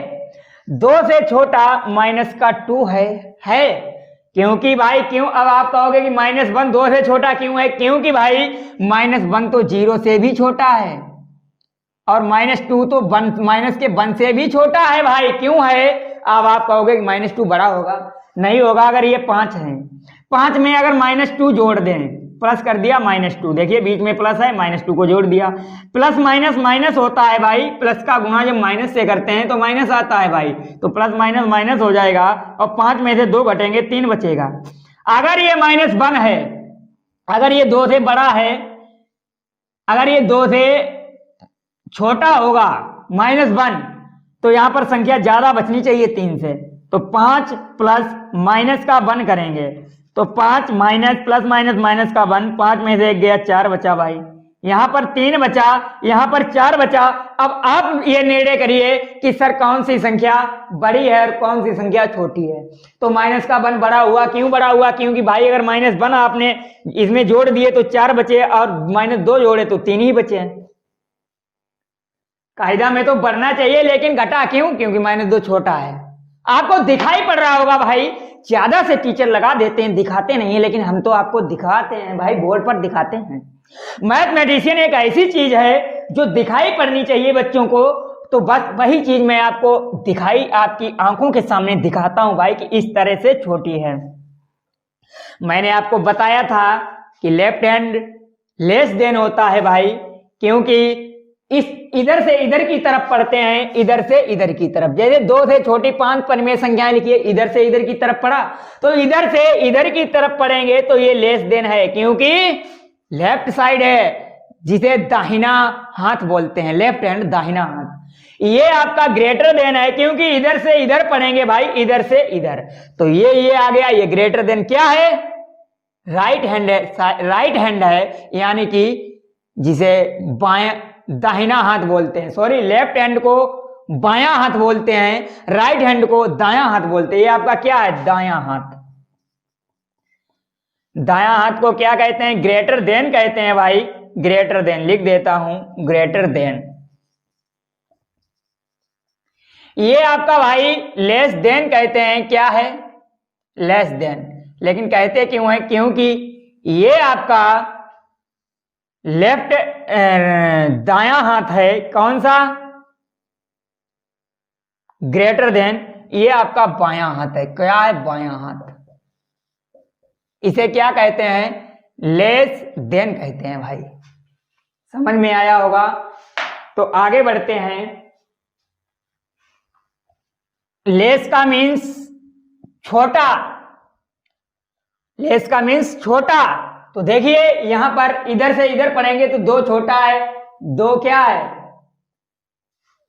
2 से छोटा -2 है। क्योंकि भाई क्यों, अब आप कहोगे कि -1 2 से छोटा क्यों है? क्योंकि भाई -1 तो 0 से भी छोटा है और -2 तो माइनस के 1 से भी छोटा है भाई। क्यों है? अब आप कहोगे कि -2 बड़ा होगा, नहीं होगा। अगर ये 5 है, 5 में अगर -2 जोड़ दें, प्लस कर दिया -2, देखिए बीच में प्लस है, -2 को जोड़ दिया। प्लस माइनस माइनस होता है भाई, प्लस का गुणा जब माइनस से करते हैं तो माइनस आता है भाई, तो प्लस माइनस माइनस हो जाएगा और 5 में से 2 घटेंगे, 3 बचेगा। अगर ये -1 है, अगर ये 2 से बड़ा है, अगर ये 2 से छोटा होगा -1, तो यहां पर संख्या ज्यादा बचनी चाहिए 3 से, तो 5 प्लस माइनस का 1 करेंगे, तो 5 माइनस प्लस माइनस माइनस का 1, 5 में से 1 गया, 4 बचा भाई। यहां पर 3 बचा, यहां पर 4 बचा। अब आप ये निर्णय करिए कि सर कौन सी संख्या बड़ी है और कौन सी संख्या छोटी है। तो माइनस का 1 बड़ा हुआ। क्यों बड़ा हुआ? क्योंकि भाई अगर -1 आपने इसमें जोड़ दिए तो 4 बचे और -2 जोड़े तो 3 ही बचे। कायदा में तो बढ़ना चाहिए, लेकिन घटा क्यों? क्योंकि -2 छोटा है। आपको दिखाई पड़ रहा होगा भाई, ज्यादा से टीचर लगा देते हैं, दिखाते नहीं है, लेकिन हम तो आपको दिखाते हैं भाई, बोर्ड पर दिखाते हैं। मैथमेटिशियन एक ऐसी चीज है जो दिखाई पड़नी चाहिए बच्चों को, तो बस वही चीज मैं आपको दिखाई, आपकी आंखों के सामने दिखाता हूं भाई कि इस तरह से छोटी है। मैंने आपको बताया था कि लेफ्ट हैंड लेस देन होता है भाई, क्योंकि इस इधर से इधर की तरफ पढ़ते हैं, इधर से इधर की तरफ। जैसे 2 से छोटी 5 परिमेय संख्याएं लिखिए, इधर से इधर की तरफ पढ़ा, तो इधर से इधर की तरफ पढ़ेंगे तो ये लेस देन है, क्योंकि लेफ्ट साइड है, जिसे दाहिना हाथ बोलते हैं, लेफ्ट हैंड दाहिना हाथ। ये आपका ग्रेटर देन है, क्योंकि इधर से इधर पढ़ेंगे भाई, इधर से इधर, तो ये आ गया, ये ग्रेटर देन क्या है? राइट हैंड है, राइट हैंड है, यानी कि जिसे बाएं दाहिना हाथ बोलते हैं, सॉरी लेफ्ट हैंड को बायां हाथ बोलते हैं, राइट हैंड को दायां हाथ बोलते हैं। ये आपका क्या है? दायां हाथ। दायां हाथ को क्या कहते हैं? ग्रेटर देन कहते हैं भाई, ग्रेटर देन लिख देता हूं, ग्रेटर देन। ये आपका भाई लेस देन कहते हैं, क्या है? Less than. लेकिन कहते क्यों है? क्योंकि ये आपका लेफ्ट दायां हाथ है, कौन सा? Greater than. ये आपका बायां हाथ है, क्या है? बायां हाथ। इसे क्या कहते हैं? लेस देन कहते हैं भाई। समझ में आया होगा? तो आगे बढ़ते हैं। लेस का मीन्स छोटा, लेस का मीन्स छोटा। तो देखिए यहां पर इधर से इधर पढ़ेंगे तो 2 छोटा है, 2 क्या है?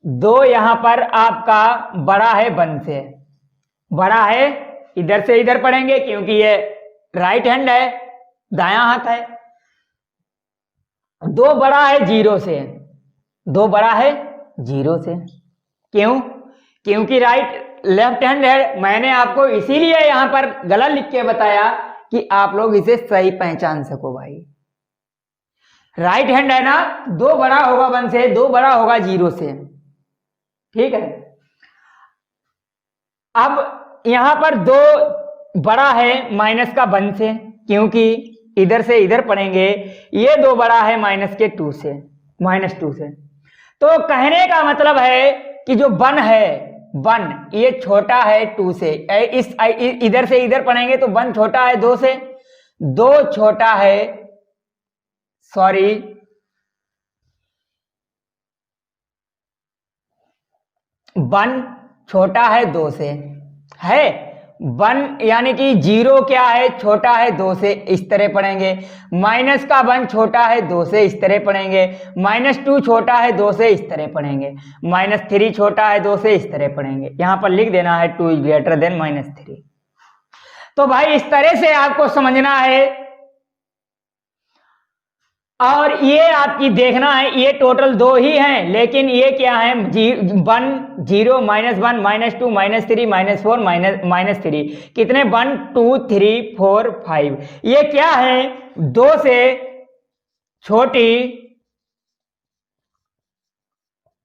2 यहां पर आपका बड़ा है 1 से, बड़ा है। इधर से इधर पढ़ेंगे क्योंकि ये राइट हैंड है, दायां हाथ है। 2 बड़ा है 0 से, 2 बड़ा है 0 से। क्यों? क्योंकि राइट लेफ्ट हैंड है। मैंने आपको इसीलिए यहां पर गलत लिख के बताया कि आप लोग इसे सही पहचान सको भाई। राइट हैंड है ना, 2 बड़ा होगा 1 से, 2 बड़ा होगा 0 से, ठीक है। अब यहां पर 2 बड़ा है माइनस का 1 से, क्योंकि इधर से इधर पढ़ेंगे। ये 2 बड़ा है -2 से, -2 से। तो कहने का मतलब है कि जो 1 है, 1 ये छोटा है 2 से। इस इधर से इधर पढ़ेंगे तो 1 छोटा है 2 से, 2 छोटा है, सॉरी 1 छोटा है 2 से, है 1 यानी कि 0 क्या है? छोटा है 2 से, इस तरह पढ़ेंगे। माइनस का 1 छोटा है 2 से, इस तरह पढ़ेंगे। -2 छोटा है 2 से, इस तरह पढ़ेंगे। -3 छोटा है 2 से, इस तरह पढ़ेंगे। यहां पर लिख देना है 2 इज ग्रेटर देन -3। तो भाई इस तरह से आपको समझना है। और ये आपकी देखना है, ये टोटल 2 ही हैं, लेकिन ये क्या है? 1 0 -1 -2 -3 -4 -3। कितने? 1 2 3 4 5। ये क्या है? 2 से छोटी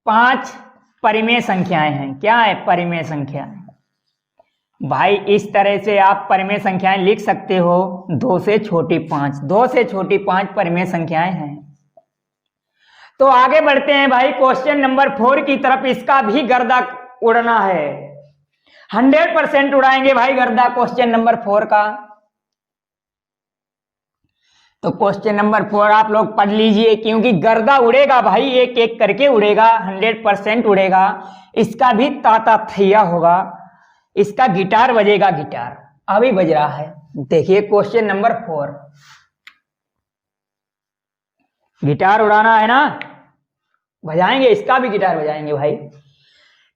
5 परिमेय संख्याएं हैं। क्या है? परिमेय संख्याएं। भाई इस तरह से आप परिमेय संख्याएं लिख सकते हो, 2 से छोटी 5, 2 से छोटी 5 परिमेय संख्याएं हैं। तो आगे बढ़ते हैं भाई क्वेश्चन नंबर 4 की तरफ। इसका भी गर्दा उड़ना है, 100% उड़ाएंगे भाई गर्दा क्वेश्चन नंबर 4 का। तो क्वेश्चन नंबर 4 आप लोग पढ़ लीजिए, क्योंकि गर्दा उड़ेगा भाई, एक एक करके उड़ेगा, 100% उड़ेगा। इसका भी ताता थैया होगा, इसका गिटार बजेगा, गिटार अभी बज रहा है। देखिए क्वेश्चन नंबर 4, गिटार उड़ाना है ना, बजाएंगे, इसका भी गिटार बजाएंगे भाई।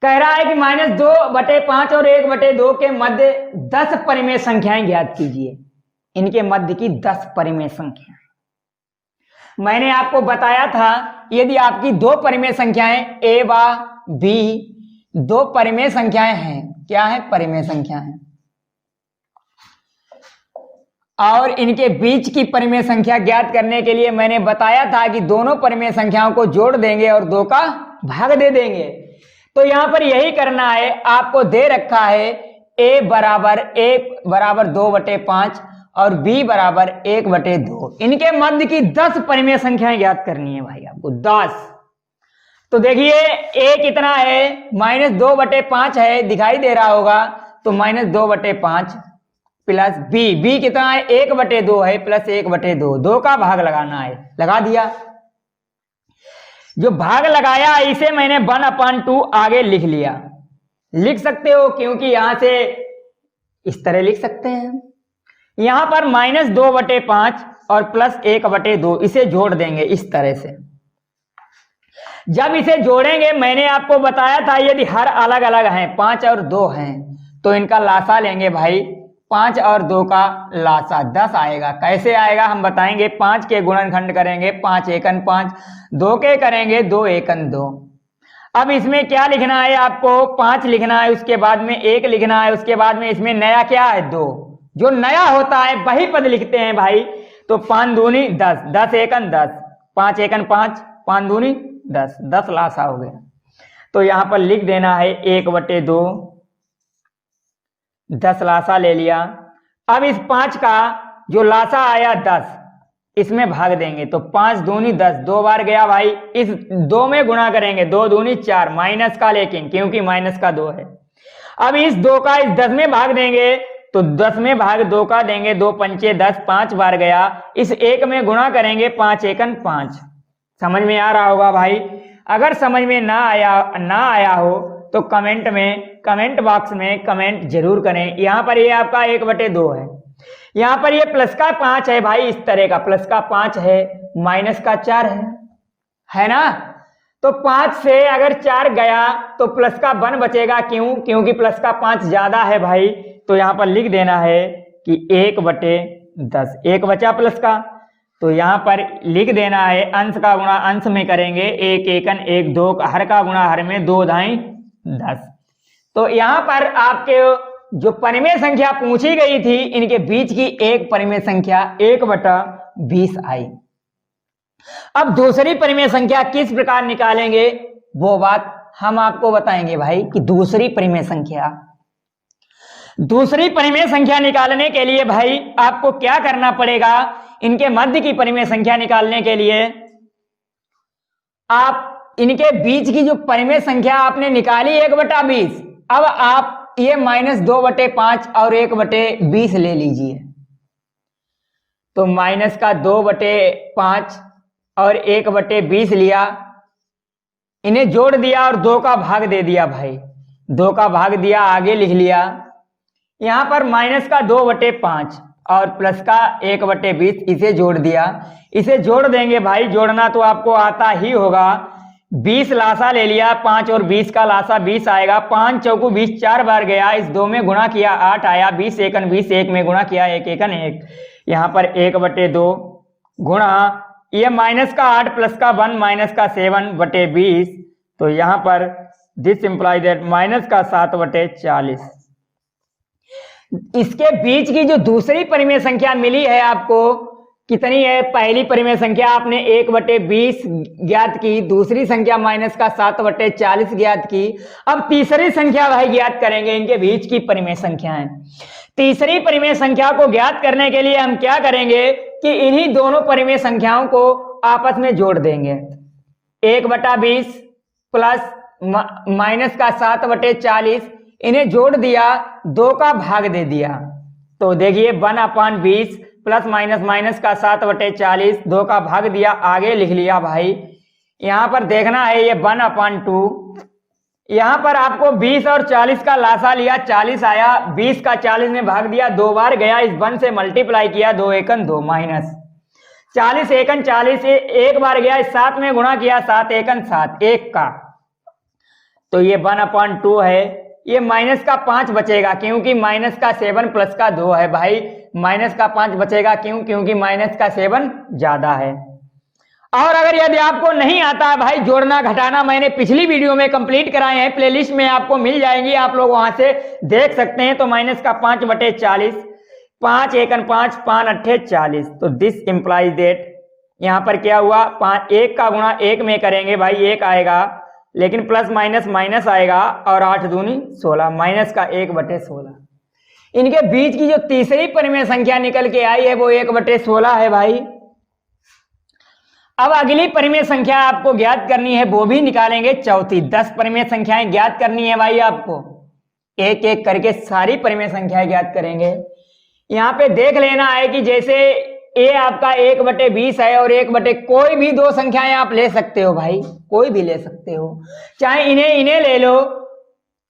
कह रहा है कि -2/5 और 1/2 के मध्य 10 परिमेय संख्याएं ज्ञात कीजिए। इनके मध्य की 10 परिमेय संख्याएं। मैंने आपको बताया था, यदि आपकी 2 परिमेय संख्याएं a व b 2 परिमेय संख्याएं हैं। क्या है? परिमेय संख्याएं। और इनके बीच की परिमेय संख्या ज्ञात करने के लिए मैंने बताया था कि दोनों परिमेय संख्याओं को जोड़ देंगे और 2 का भाग दे देंगे। तो यहां पर यही करना है। आपको दे रखा है a बराबर 2/5 और b बराबर 1/2। इनके मध्य की 10 परिमेय संख्याएं ज्ञात करनी है भाई आपको, 10। तो देखिए a कितना है? -2/5 है, दिखाई दे रहा होगा। तो -2/5 प्लस b कितना है? 1/2 है, प्लस 1/2। 2 का भाग लगाना है, लगा दिया। जो भाग लगाया इसे मैंने 1/2 आगे लिख लिया। लिख सकते हो, क्योंकि यहां से इस तरह लिख सकते हैं। यहां पर -2/5 और प्लस 1/2, इसे जोड़ देंगे इस तरह से। जब इसे जोड़ेंगे, मैंने आपको बताया था यदि हर अलग अलग हैं, 5 और 2 हैं, तो इनका लासा लेंगे भाई। 5 और 2 का लासा 10 आएगा। कैसे आएगा हम बताएंगे। 5 के गुणनखंड करेंगे, 5 एकन 5, 2 के करेंगे 2 एकन 2। अब इसमें क्या लिखना है आपको? 5 लिखना है, उसके बाद में 1 लिखना है, उसके बाद में इसमें नया क्या है? 2। जो नया होता है वही पद लिखते हैं भाई। तो 5 दूनी 10, 10 एकन 10, 5 एकन 5, 5 दूनी 10, 10 लासा हो गया। तो यहां पर लिख देना है 1/2, 10 लासा ले लिया। अब इस 5 का जो लासा आया 10, इसमें भाग देंगे। तो 5 दूनी 10, 2 बार गया भाई। इस 2 में गुणा करेंगे, 2 दूनी 4, माइनस का, लेकिन क्योंकि माइनस का 2 है। अब इस 2 का इस 10 में भाग देंगे, तो 10 में भाग 2 का देंगे, 2 पंचे 10, 5 बार गया। इस 1 में गुणा करेंगे, 5 एकन 5। समझ में आ रहा होगा भाई। अगर समझ में ना आया हो तो कमेंट बॉक्स में कमेंट जरूर करें। यहां पर ये आपका 1/2 है, यहां पर ये प्लस का 5 है भाई, इस तरह का प्लस का 5 है, माइनस का 4 है ना। तो 5 से अगर 4 गया तो प्लस का 1 बचेगा। क्यों? क्योंकि प्लस का 5 ज्यादा है भाई। तो यहां पर लिख देना है कि 1/10, 1 बचा प्लस का। तो यहां पर लिख देना है अंश का गुणा अंश में करेंगे, 1 एकन 1, 2 हर का गुणा हर में, 2 धाई 10। तो यहां पर आपके जो परिमेय संख्या पूछी गई थी, इनके बीच की एक परिमेय संख्या 1/20 आई। अब दूसरी परिमेय संख्या किस प्रकार निकालेंगे, वो बात हम आपको बताएंगे भाई। कि दूसरी परिमेय संख्या निकालने के लिए भाई आपको क्या करना पड़ेगा। इनके मध्य की परिमेय संख्या निकालने के लिए आप इनके बीच की जो परिमेय संख्या आपने निकाली 1/20, अब आप ये -2/5 और 1/20 ले लीजिए। तो माइनस का 2/5 और 1/20 लिया, इन्हें जोड़ दिया और 2 का भाग दे दिया भाई। 2 का भाग दिया, आगे लिख लिया। यहां पर माइनस का 2/5 और प्लस का 1/20, इसे जोड़ दिया। इसे जोड़ देंगे भाई, जोड़ना तो आपको आता ही होगा। 20 लासा ले लिया, 5 और 20 का लासा 20 आएगा। 5 चौकू 20, 4 बार गया, इस 2 में गुणा किया 8 आया। 20 एकन 20, 1 में गुणा किया 1 एकन 1। यहां पर 1/2 गुणा ये माइनस का 8 प्लस का 1 माइनस का 7/20। तो यहां पर दिस इंप्लाई दैट माइनस का 7/40। इसके बीच की जो दूसरी परिमेय संख्या मिली है आपको, कितनी है? पहली परिमेय संख्या आपने 1/20 ज्ञात की, दूसरी संख्या माइनस का 7/40 ज्ञात की। अब तीसरी संख्या भाई ज्ञात करेंगे, इनके बीच की परिमेय संख्या है। तीसरी परिमेय संख्या को ज्ञात करने के लिए हम क्या करेंगे कि इन्हीं दोनों परिमेय संख्याओं को आपस में जोड़ देंगे। 1/20 प्लस माइनस का 7/40, इन्हें जोड़ दिया, 2 का भाग दे दिया, तो देखिए 1/20 प्लस माइनस का 7/40, 2 का भाग दिया, आगे लिख लिया भाई। यहां पर देखना है ये 1/2, यहां पर आपको 20 और 40 का लासा लिया, 40 आया, 20 का 40 में भाग दिया, 2 बार गया, इस 1 से मल्टीप्लाई किया, 2 एकन 2 माइनस 40 एकन 40, एक बार गया, इस 7 में गुणा किया, 7 एकन 7, 1 का, तो ये 1/2 है। ये माइनस का 5 बचेगा, क्योंकि माइनस का 7 प्लस का 2 है भाई, माइनस का 5 बचेगा, क्योंकि माइनस का 7 ज्यादा है। और अगर यदि आपको नहीं आता है भाई जोड़ना घटाना, मैंने पिछली वीडियो में कंप्लीट कराए हैं, प्लेलिस्ट में आपको मिल जाएंगी, आप लोग वहां से देख सकते हैं। तो माइनस का 5/40, 5 एकन 5, 5 अट्ठे 40, तो दिस इंप्लाइज दैट यहां पर क्या हुआ, 1 का गुणा 1 में करेंगे भाई 1 आएगा, लेकिन प्लस माइनस माइनस आएगा, और 8 दूनी 16, माइनस का 1/16। इनके बीच की जो तीसरी परिमेय संख्या निकल के आई है वो 1/16 है भाई। अब अगली परिमेय संख्या आपको ज्ञात करनी है, वो भी निकालेंगे, चौथी। 10 परिमेय संख्याएं ज्ञात करनी है भाई आपको, एक एक करके सारी परिमेय संख्याएं ज्ञात करेंगे। यहां पे देख लेना है कि जैसे ए आपका 1/20 है, और 1 कोई भी 2 संख्याएं आप ले सकते हो भाई, कोई भी ले सकते हो, चाहे इन्हें ले लो,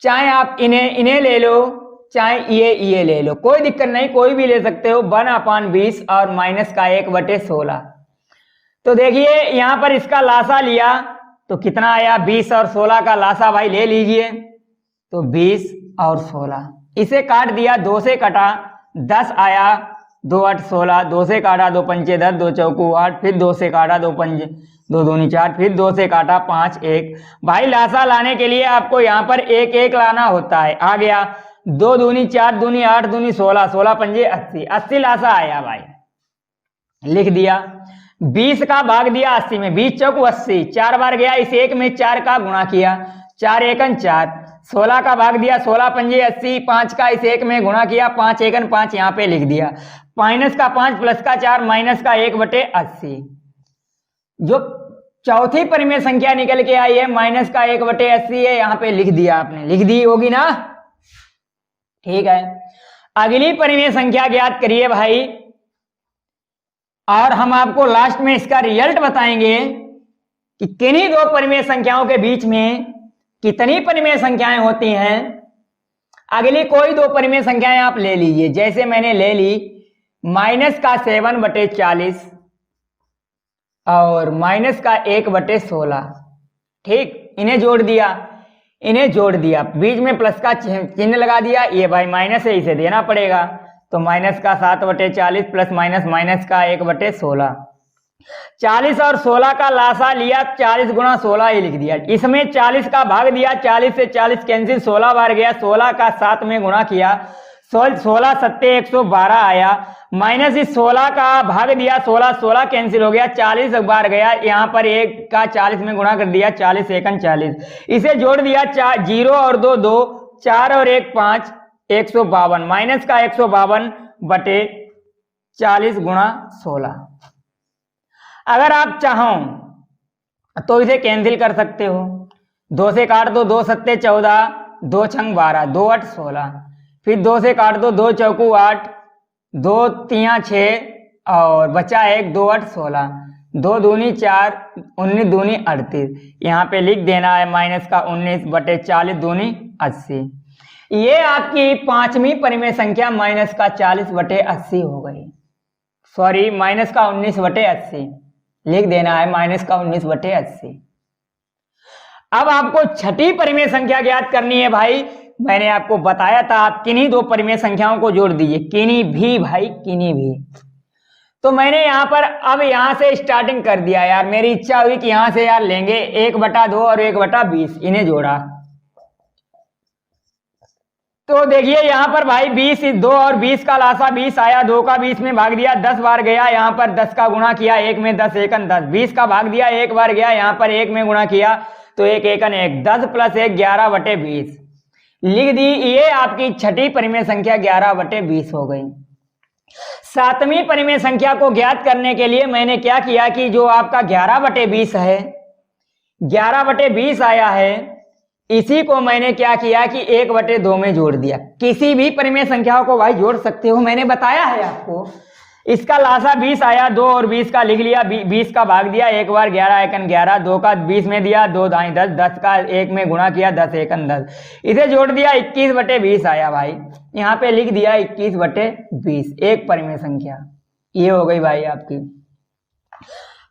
चाहे आप इन्हें ले लो, चाहे ये ले लो, कोई दिक्कत नहीं, कोई भी ले सकते हो। 1/20 और माइनस का 1/16, तो देखिए यहां पर इसका लासा लिया तो कितना आया, 20 और 16 का लासा भाई ले लीजिए, तो 20 और 16, इसे काट दिया, 2 से कटा, 10 आया, 2 8 16, 2 से काटा, 2 पंचे 10, 2 चौकू 8, फिर 2 से काटा, 2 पंचे 2 दूनी 4, फिर 2 से काटा, 5 1। भाई लासा लाने के लिए आपको यहाँ पर 1 1 लाना होता है, आ गया, 2 दूनी 4 दूनी 8 दूनी 16, 16 पंजे 80, 80 लासा आया भाई, लिख दिया। 20 का भाग दिया 80 में, 20 चौकू 80, 4 बार गया, इस 1 में 4 का गुणा किया, 4 एकन 4, 16 का भाग दिया, 16 पंजे 80, 5 का इस 1 में गुणा किया, 5 एकन 5 यहाँ पे लिख दिया, माइनस का 5 प्लस का 4, माइनस का 1/80। जो चौथी परिमेय संख्या निकल के आई है माइनस का 1/80 है, यहाँ पे लिख दिया आपने, लिख दी होगी ना, ठीक है। अगली परिमेय संख्या ज्ञात करिए भाई, और हम आपको लास्ट में इसका रिजल्ट बताएंगे कि किन्हीं 2 परिमेय संख्याओं के बीच में कितनी परिमेय संख्याएं होती हैं। अगली कोई 2 परिमेय संख्याएं आप ले लीजिए, जैसे मैंने ले ली माइनस का 7/40 और माइनस का 1/16, ठीक, इन्हें जोड़ दिया, बीच में प्लस का चिन्ह लगा दिया, ये भाई माइनस है, इसे देना पड़ेगा, तो माइनस का 7/40 प्लस माइनस का 1/16, 40 और 16 का लासा लिया, 40 गुणा 16 ही लिख दिया, इसमें 40 का भाग दिया, 40 से 40 कैंसिल, 16 बार गया, 16 का 7 में गुणा किया, 16 सत्ते 112 आया, माइनस इस 16 का भाग दिया, 16 कैंसिल हो गया, 40 बार गया, यहाँ पर 1 का 40 में गुणा कर दिया, 40 एकन 40, इसे जोड़ दिया, 0 और 2 2, 4 और 1 5, 152, माइनस का 152/40 गुणा 16। अगर आप चाहो तो इसे कैंसिल कर सकते हो, 2 से काट दो, 2 सत्ते 14, 2 छंग 12, 2 8 16, फिर 2 से काट दो, 2 चौकू 8, 2 3 6 और बचा 1, 2 8 16, 2 दूनी 4, 19 दूनी 38, यहाँ पे लिख देना है माइनस का 19/40 दूनी 80। ये आपकी 5वीं परिमेय संख्या माइनस का 40/80 हो गई, सॉरी माइनस का 19/80 लिख देना है, माइनस का 19/80। अब आपको छठी परिमेय संख्या ज्ञात करनी है भाई, मैंने आपको बताया था आप किन्हीं 2 परिमेय संख्याओं को जोड़ दीजिए, किन्हीं भी भाई, किन्हीं भी। तो मैंने यहां पर अब यहां से स्टार्टिंग कर दिया यार, मेरी इच्छा हुई कि यहां से यार लेंगे 1/2 और 1/20, इन्हें जोड़ा, तो देखिए यहाँ पर भाई 20 2 और 20 का लासा 20 आया, 2 का 20 में भाग दिया, 10 बार गया, यहाँ पर 10 का गुणा किया, 1 में 10 एकन 10, 20 का भाग दिया, 1 बार गया, यहाँ पर 1 में गुणा किया तो 1 एकन 1, 10 + 1 11/20 लिख दी। ये आपकी छठी परिमेय संख्या 11/20 हो गई। सातवीं परिमेय संख्या को ज्ञात करने के लिए मैंने क्या किया कि जो आपका 11/20 है, 11/20 आया है, इसी को मैंने क्या किया कि 1/2 में जोड़ दिया। किसी भी परिमेय संख्याओं को भाई जोड़ सकते हो, मैंने बताया है आपको। इसका लासा 20 आया, 2 और 20 का लिख लिया, 20 का भाग दिया, 1 बार 11 एकन 11, 2 का 20 में दिया, 2 दाई 10, 10 का 1 में गुणा किया, 10 एकन 10, इसे जोड़ दिया, 21/20 आया भाई। यहाँ पे लिख दिया 21/20, एक परिमेय संख्या। ये हो गई भाई आपकी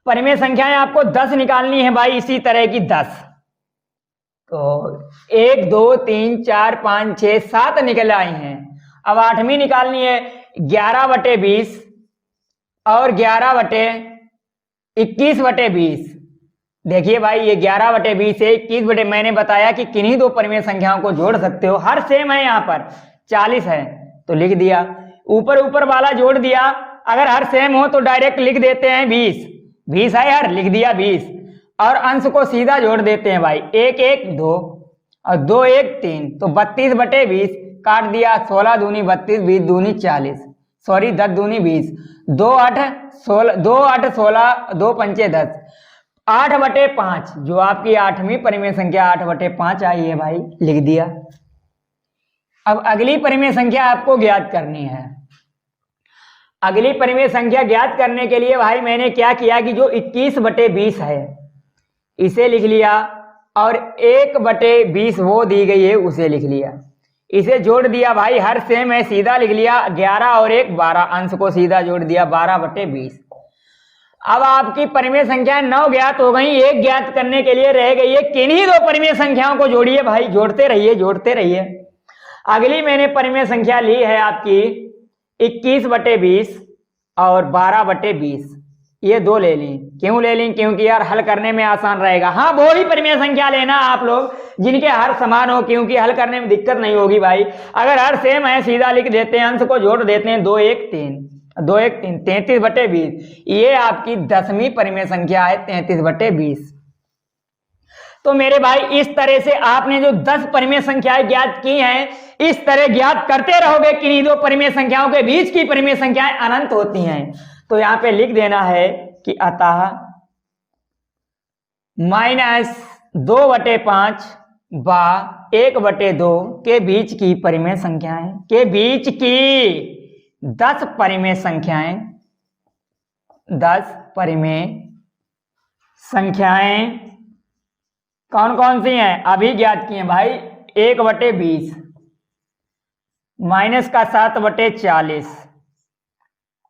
परिमेय संख्याएं। आपको 10 निकालनी है भाई, इसी तरह की 10। तो 1 2 3 4 5 6 7 निकल आई हैं। अब 8वीं निकालनी है, 11/20 और 11/21/20। देखिए भाई ये 11/20 है, 21 मैंने बताया कि किन्हीं दो परिमेय संख्याओं को जोड़ सकते हो, हर सेम है, यहाँ पर 40 है तो लिख दिया, ऊपर वाला जोड़ दिया। अगर हर सेम हो तो डायरेक्ट लिख देते हैं 20 है यार, लिख दिया 20, और अंश को सीधा जोड़ देते हैं भाई, 1 1 2 और 2 1 3, तो 32/20 काट दिया, 16 दूनी 32, 20 दूनी 40, सॉरी 10 दूनी 20, 2 8 16, 2 8 16, 2 पंचे 10, 8/5 जो आपकी 8वीं परिमेय संख्या 8/5 आई है भाई, लिख दिया। अब अगली परिमेय संख्या आपको ज्ञात करनी है। अगली परिमेय संख्या ज्ञात करने के लिए भाई मैंने क्या किया कि जो 21/20 है इसे लिख लिया, और 1/20 वो दी गई है उसे लिख लिया, इसे जोड़ दिया भाई, हर सेम है, सीधा लिख लिया, 11 और 1 12, अंश को सीधा जोड़ दिया, 12/20। अब आपकी परिमेय संख्या 9 ज्ञात हो गई। एक ज्ञात करने के लिए रह गई है, किन्हीं दो परिमेय संख्याओं को जोड़िए भाई, जोड़ते रहिए। अगली मैंने परिमेय संख्या ली है आपकी 21/20 और 12/20, ये दो ले ली। क्यों ले ली? क्योंकि यार हल करने में आसान रहेगा। हाँ, वो ही परिमेय संख्या लेना आप लोग जिनके हर समान हो, क्योंकि हल करने में दिक्कत नहीं होगी भाई। अगर हर सेम है सीधा लिख देते हैं, अंश को जोड़ देते हैं, 2 1 3, 2 1 3, 33/20, ये आपकी 10वीं परिमेय संख्या है, 33/20। तो मेरे भाई इस तरह से आपने जो 10 परिमेय संख्याएं ज्ञात की हैं, इस तरह ज्ञात करते रहोगे, किन्हीं दो परिमेय संख्याओं के बीच की परिमेय संख्याएं अनंत होती हैं। तो यहां पे लिख देना है कि अतः -2/5 व 1/2 के बीच की परिमेय संख्याएं, के बीच की 10 परिमेय संख्याएं, 10 परिमेय संख्याएं कौन कौन सी हैं? अभी ज्ञात की हैं भाई। 1/20, माइनस का 7/40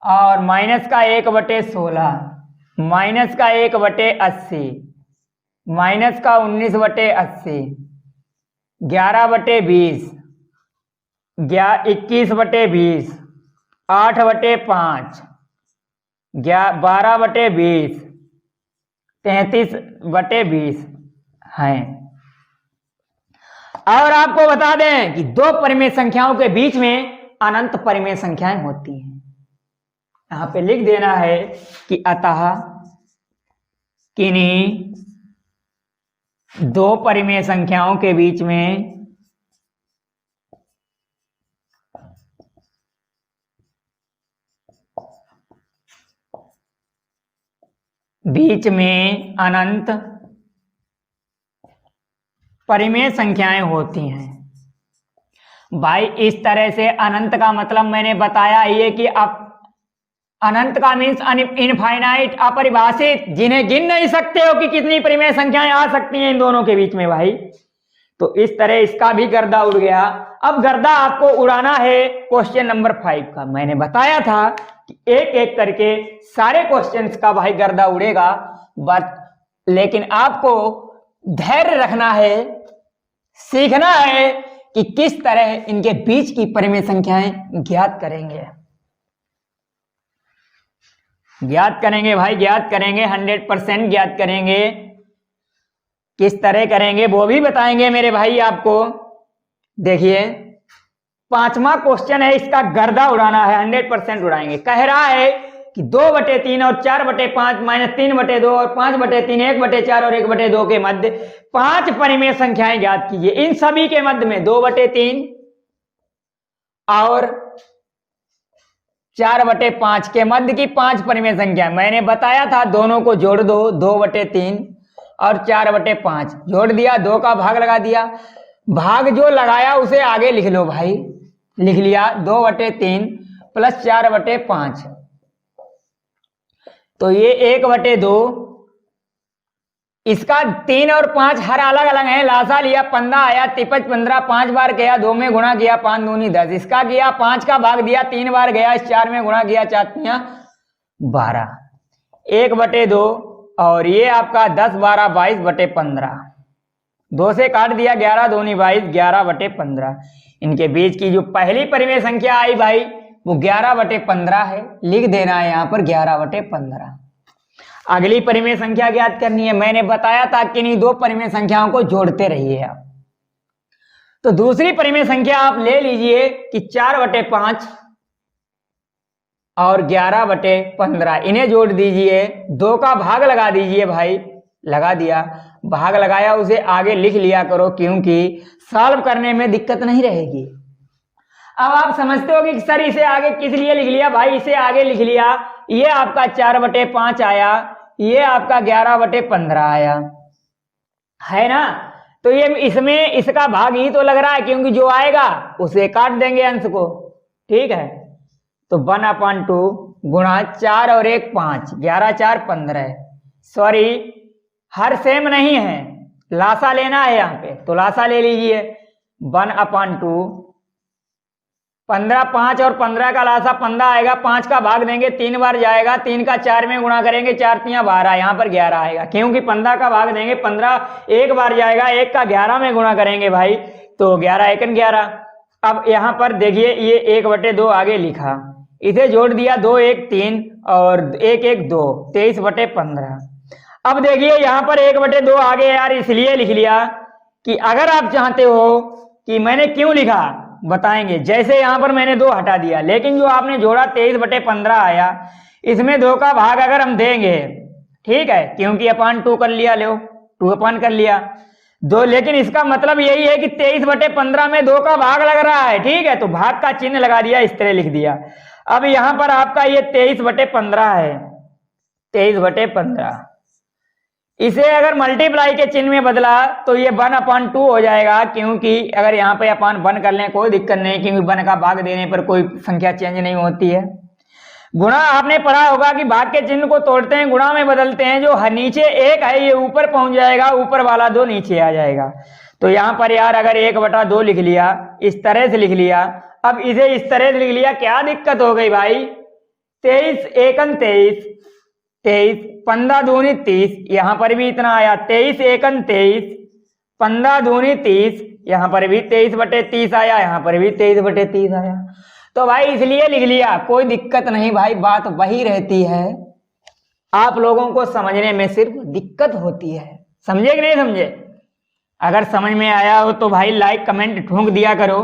और माइनस का 1/16, माइनस का 1/80, माइनस का 19/80, 11/20, 21/20, 8/5, 12/20, 33/20 हैं। और आपको बता दें कि दो परिमेय संख्याओं के बीच में अनंत परिमेय संख्याएं होती हैं। यहां पे लिख देना है कि अतः किन्हीं दो परिमेय संख्याओं के बीच में अनंत परिमेय संख्याएं होती हैं। भाई इस तरह से अनंत का मतलब मैंने बताया ही है कि अब अनंत का मीन्स इनफाइनाइट, अपरिभाषित, जिन्हें गिन नहीं सकते हो कि कितनी परिमेय संख्याएं आ सकती हैं इन दोनों के बीच में भाई। तो इस तरह इसका भी गर्दा उड़ गया। अब गर्दा आपको उड़ाना है क्वेश्चन नंबर 5 का। मैंने बताया था कि एक एक करके सारे क्वेश्चंस का भाई गर्दा उड़ेगा, बट लेकिन आपको धैर्य रखना है, सीखना है कि किस तरह इनके बीच की परिमेय संख्याएं ज्ञात करेंगे। ज्ञात करेंगे भाई, ज्ञात करेंगे, 100% ज्ञात करेंगे। किस तरह करेंगे वो भी बताएंगे मेरे भाई आपको। देखिए 5वां क्वेश्चन है, इसका गर्दा उड़ाना है, 100% उड़ाएंगे। कह रहा है कि 2/3 और 4/5 माइनस 3/2 और 5/3 1/4 और 1/2 के मध्य 5 परिमेय संख्याएं ज्ञात कीजिए। इन सभी के मध्य में 2/3 और 4/5 के मध्य की 5 परिमेय संख्या, मैंने बताया था दोनों को जोड़ दो, 2/3 और 4/5 जोड़ दिया, 2 का भाग लगा दिया। भाग जो लगाया उसे आगे लिख लो भाई, लिख लिया 2/3 प्लस 4/5, तो ये 1/2, इसका 3 और 5 हर अलग अलग है, लासा लिया 15 आया, 53 15, 5 बार गया, 2 में गुणा किया, 5 दूनी 10, इसका किया 5 का भाग दिया, 3 बार गया, इस 4 में गुणा किया, 4 तियां 12, 1/2, और ये आपका 10 12 22/15, 2 से काट दिया, 11 दूनी 22, 11/15। इनके बीच की जो पहली परिमेय संख्या आई भाई वो 11/15 है, लिख देना है यहाँ पर 11/15। अगली परिमेय संख्या ज्ञात करनी है, मैंने बताया था कि इन्हीं 2 परिमेय संख्याओं को जोड़ते रहिए आप। तो दूसरी परिमेय संख्या आप ले लीजिए कि 4/5 और 11/15, इन्हें जोड़ दीजिए, 2 का भाग लगा दीजिए भाई, लगा दिया, भाग लगाया उसे आगे लिख लिया करो, क्योंकि सॉल्व करने में दिक्कत नहीं रहेगी। अब आप समझते हो कि सर इसे आगे किस लिए लिख लिया भाई, इसे आगे लिख लिया, ये आपका 4/5 आया, ये आपका 11/15 आया, है ना। तो ये इसमें इसका भाग ही तो लग रहा है, क्योंकि जो आएगा उसे काट देंगे अंश को, ठीक है। तो 1/2 गुणा 4 और 1 5, 11 4 15, सॉरी हर सेम नहीं है, लासा लेना है यहाँ पे, तो लासा ले लीजिए। 1/2, 15 5 और 15 का लासा 15 आएगा, 5 का भाग देंगे, 3 बार जाएगा, 3 का 4 में गुणा करेंगे, 4 तियां 12, यहाँ पर 11 आएगा, क्योंकि 15 का भाग देंगे, 15 एक बार जाएगा, 1 का 11 में गुणा करेंगे भाई, तो 11 1 11। अब यहाँ पर देखिए ये 1/2 आगे लिखा, इसे जोड़ दिया, 2 1 3 और 1 1 2, 23/15। अब देखिए यहाँ पर 1/2 आगे यार इसलिए लिख लिया कि अगर आप चाहते हो कि मैंने क्यों लिखा बताएंगे। जैसे यहाँ पर मैंने 2 हटा दिया, लेकिन जो आपने जोड़ा 23/15 आया, इसमें 2 का भाग अगर हम देंगे, ठीक है, क्योंकि अपान 2 कर लिया, लो 2 अपान कर लिया 2, लेकिन इसका मतलब यही है कि 23/15 में 2 का भाग लग रहा है, ठीक है, तो भाग का चिन्ह लगा दिया, इस तरह लिख दिया। अब यहाँ पर आपका ये 23/15 है, 23/15, इसे अगर मल्टीप्लाई के चिन्ह में बदला तो ये 1/2 हो जाएगा, क्योंकि अगर यहाँ पे अपान 1 कर लें कोई दिक्कत नहीं, क्योंकि 1 का भाग देने पर कोई संख्या चेंज नहीं होती है। गुणा आपने पढ़ा होगा कि भाग के चिन्ह को तोड़ते हैं, गुणा में बदलते हैं, जो नीचे 1 है ये ऊपर पहुंच जाएगा, ऊपर वाला 2 नीचे आ जाएगा। तो यहाँ पर यार अगर 1/2 लिख लिया, इस तरह से लिख लिया, अब इसे इस तरह से लिख लिया, क्या दिक्कत हो गई भाई, 23 1 23, 23 15 दूनी 30, यहाँ पर भी इतना आया, 23 1 23, 15 दूनी 30, यहाँ पर भी 23/30 आया, यहाँ पर भी 23/30 आया। तो भाई इसलिए लिख लिया, कोई दिक्कत नहीं भाई, बात वही रहती है, आप लोगों को समझने में सिर्फ दिक्कत होती है। समझे कि नहीं समझे? अगर समझ में आया हो तो भाई लाइक कमेंट ठोक दिया करो,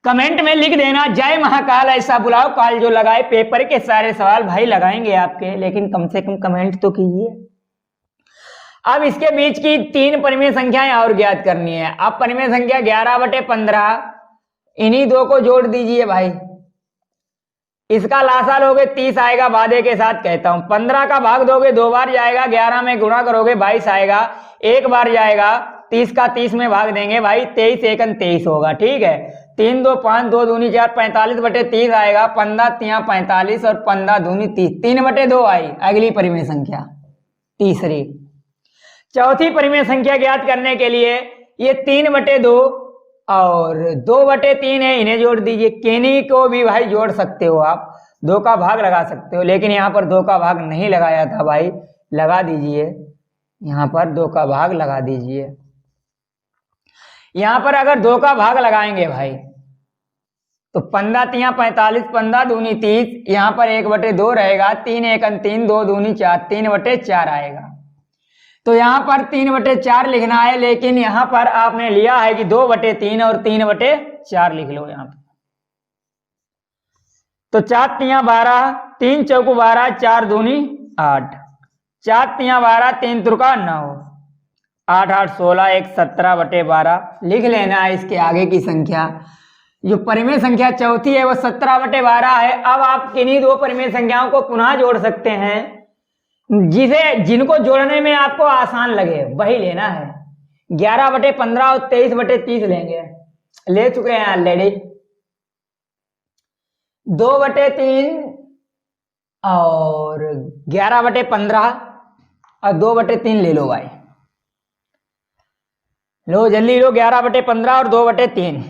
कमेंट में लिख देना जय महाकाल ऐसा बुलाओ काल जो लगाए। पेपर के सारे सवाल भाई लगाएंगे आपके, लेकिन कम से कम कमेंट तो कीजिए। अब इसके बीच की 3 परिमेय संख्याएं और ज्ञात करनी है। अब परिमेय संख्या 11/15, इन्हीं 2 को जोड़ दीजिए भाई, इसका लासा लोगे 30 आएगा, वादे के साथ कहता हूं। 15 का भाग दोगे 2 बार जाएगा, 11 में गुणा करोगे 22 आएगा, 1 बार जाएगा, 30 का 30 में भाग देंगे भाई, 23 1 23 होगा, ठीक है। 3 2 5, 2 दूनी 4, 45/30 आएगा, 15 तियां 45 और 15 दूनी 30, 3/2 आई अगली परिमेय संख्या तीसरी। चौथी परिमेय संख्या ज्ञात करने के लिए ये 3/2 और 2/3 है, इन्हें जोड़ दीजिए। किन्हीं को भी भाई जोड़ सकते हो आप, 2 का भाग लगा सकते हो, लेकिन यहाँ पर 2 का भाग नहीं लगाया था भाई, लगा दीजिए, यहाँ पर 2 का भाग लगा दीजिए। यहाँ पर अगर 2 का भाग लगाएंगे भाई तो 15 तियां 45, 15 दूनी 30, यहाँ पर 1/2 रहेगा, 3 1 3, 2 दूनी 4, 3/4 आएगा। तो यहाँ पर 3/4 लिखना है, लेकिन यहाँ पर आपने लिया है कि 2/3 और 3/4 लिख लो यहाँ पर। तो 4 तियां 12, 3 चौको 12, 4 दूनी 8, 4 तियां 12, 3 तुरका 9, 8 8 16, 1 17/12 लिख लेना है इसके आगे की संख्या। जो परिमेय संख्या चौथी है वो 17/12 है। अब आप किन्हीं दो परिमेय संख्याओं को पुनः जोड़ सकते हैं, जिनको जोड़ने में आपको आसान लगे वही लेना है। 11/15 और 23/30 लेंगे, ले चुके हैं ऑलरेडी। 2/3 और 11/15 और 2/3 ले लो भाई, लो जल्दी लो। 11/15 और 2/3